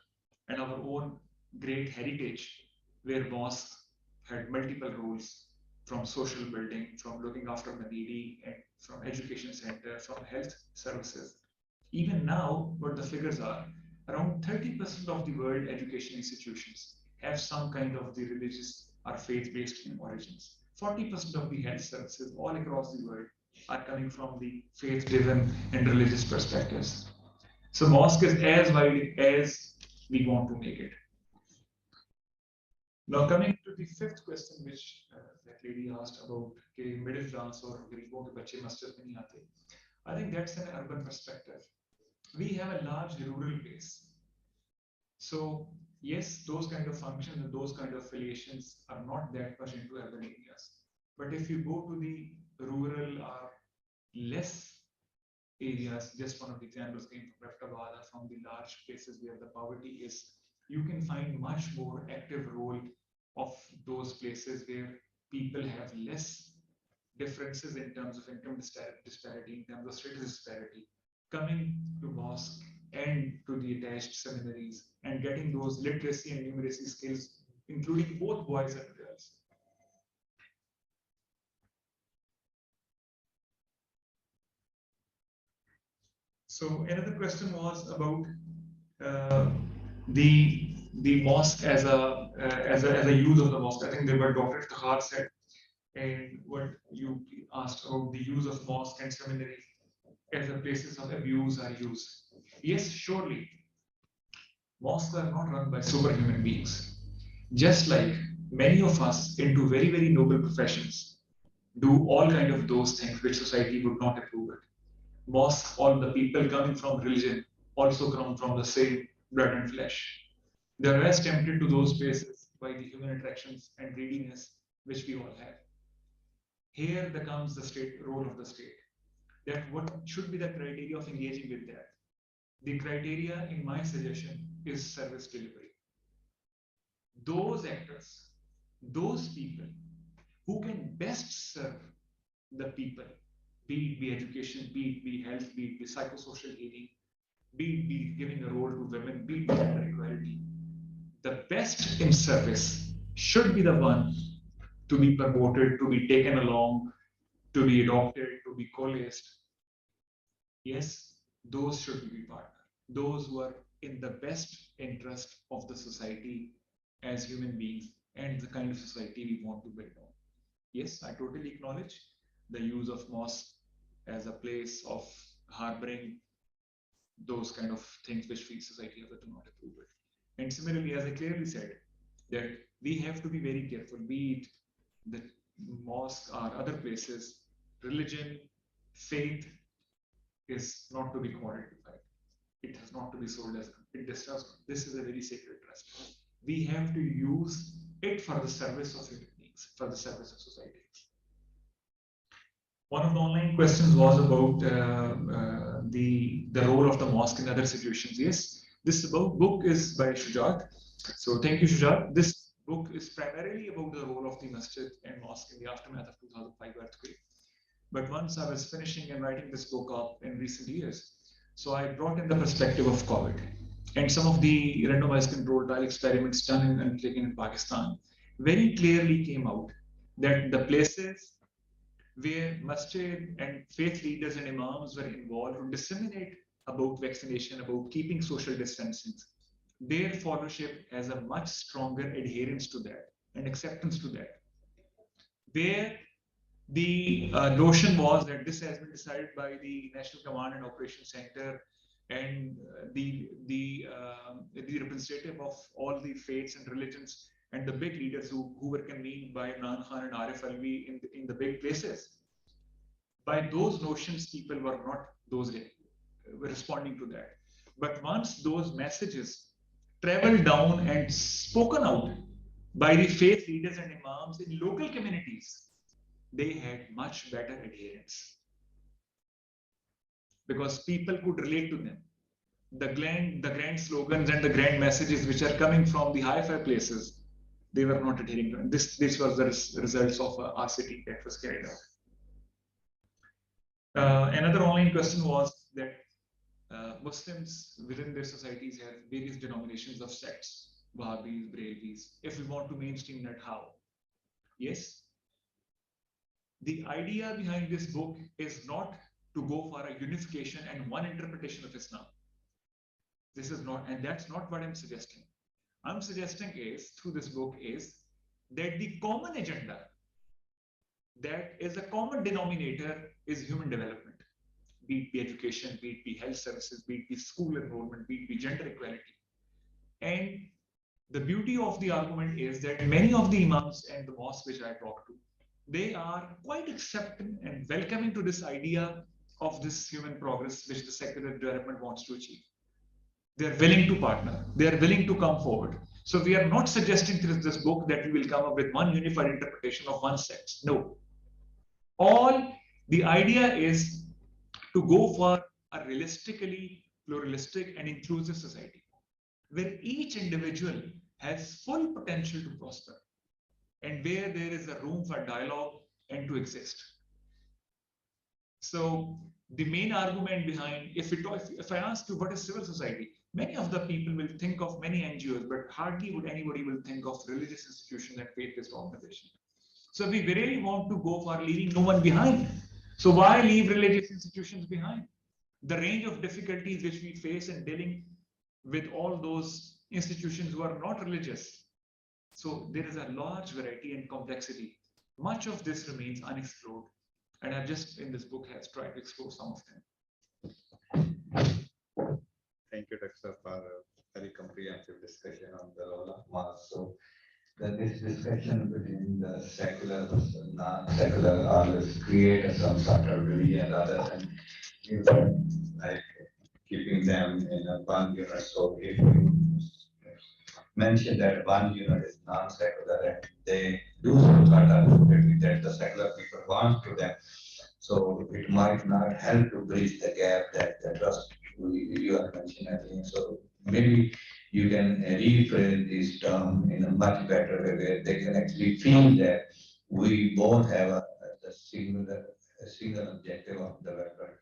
and our own great heritage, where mosques had multiple roles, from social building, from looking after the needy, and from education center, from health services. Even now, what the figures are, around 30% of the world education institutions have some kind of the religious or faith-based in origins. 40% of the health services all across the world are coming from the faith-driven and religious perspectives. So mosque is as wide as we want to make it. Now coming to the fifth question, which that lady asked about middle class or गरीबों के बच्चे मस्जिद में नहीं आते. I think that's an urban perspective. We have a large rural base. So yes, those kind of functions and those kind of affiliations are not that much into urban areas. But if you go to the rural or less areas, just one of the examples came from Raftabad, from the large places where the poverty is, you can find much more active role of those places where people have less differences in terms of income disparity, in terms of status disparity, coming to mosque and to the attached seminaries and getting those literacy and numeracy skills, including both boys and girls. So another question was about the mosque as a use of the mosque. I think there were Dr. Iftihar said, and what you asked about the use of mosque and seminary as a places of abuse or use. Yes, surely. Mosques are not run by superhuman beings. Just like many of us into very, very noble professions do all kind of those things which society would not approve it. Mosques, all the people coming from religion also come from the same blood and flesh. They are as tempted to those places by the human attractions and greediness which we all have. Here comes the role of the state. That what should be the criteria of engaging with that? The criteria, in my suggestion, is service delivery. Those actors, those people who can best serve the people, be it be education, be it be health, be it be psychosocial healing, be it be giving a role to women, be it gender equality, the best in service should be the one to be promoted, to be taken along, to be adopted, to be coalesced. Yes, those should be partners. Those who are in the best interest of the society as human beings and the kind of society we want to build on. Yes, I totally acknowledge the use of mosque as a place of harboring those kind of things which we society ever do not approve it. And similarly, as I clearly said, that we have to be very careful, be it the mosque or other places, religion, faith is not to be commodified. It has not to be sold as it does. This is a very sacred trust. We have to use it for the service of human beings, for the service of society. One of the online questions was about the role of the mosque in other situations. Yes, this book is by Shujat. So thank you, Shujat. This book is primarily about the role of the masjid and mosque in the aftermath of 2005 earthquake. But once I was finishing and writing this book up in recent years, so I brought in the perspective of COVID and some of the randomized controlled trial experiments done and undertaken in Pakistan very clearly came out that the places where masjid and faith leaders and imams were involved to disseminate about vaccination, about keeping social distancing, their followership has a much stronger adherence to that and acceptance to that. Where the notion was that this has been decided by the National Command and Operations Center and the representative of all the faiths and religions and the big leaders who were convened by Imran Khan and Arif Alvi in the big places. By those notions, people were not were responding to that. But once those messages traveled down and spoken out by the faith leaders and imams in local communities, they had much better adherence because people could relate to them. The grand slogans and the grand messages which are coming from the hi-fi places, they were not adhering to. And this was the results of our city that was carried out. Another online question was that Muslims within their societies have various denominations of sects, Wahhabis, Brahmis. If we want to mainstream that, how? Yes. The idea behind this book is not to go for a unification and one interpretation of Islam. This is not, and that's not what I'm suggesting. I'm suggesting is, through this book, is that the common agenda that is a common denominator is human development. Be it be education, be it be health services, be it be school enrollment, be it be gender equality. And the beauty of the argument is that many of the imams and the mosques which I talk to, they are quite accepting and welcoming to this idea of this human progress which the secular development wants to achieve. They are willing to partner. They are willing to come forward. So we are not suggesting through this book that we will come up with one unified interpretation of one sect. No. The idea is to go for a realistically pluralistic and inclusive society where each individual has full potential to prosper and where there is a room for dialogue and to exist. So the main argument behind, if I ask you what is civil society, many of the people will think of many NGOs, but hardly would anybody will think of religious institutions and faith-based organizations. So we really want to go for leaving no one behind. So why leave religious institutions behind? The range of difficulties which we face in dealing with all those institutions who are not religious. So there is a large variety and complexity. Much of this remains unexplored. And I've just in this book has tried to explore some of them. Thank you, Dr. for a very comprehensive discussion on the role of mosque. So this discussion between the secular versus non-secular always create some sort of religion rather than like keeping them in a one unit. So if you mention that one unit is non-secular and they do some sort of activity that the secular people want to them, so it might not help to bridge the gap that the trust you are mentioning. So maybe you can rephrase this term in a much better way where they can actually feel that we both have a single objective of development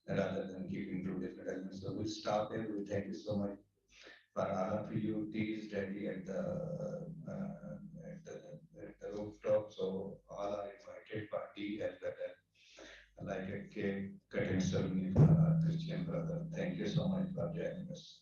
rather than keeping two different elements. So we'll stop there. We thank you so much for all of you. Tea is ready at the rooftop. So all are invited for tea as well as like a cake cutting ceremony for our Christian brother. Thank you so much for joining us.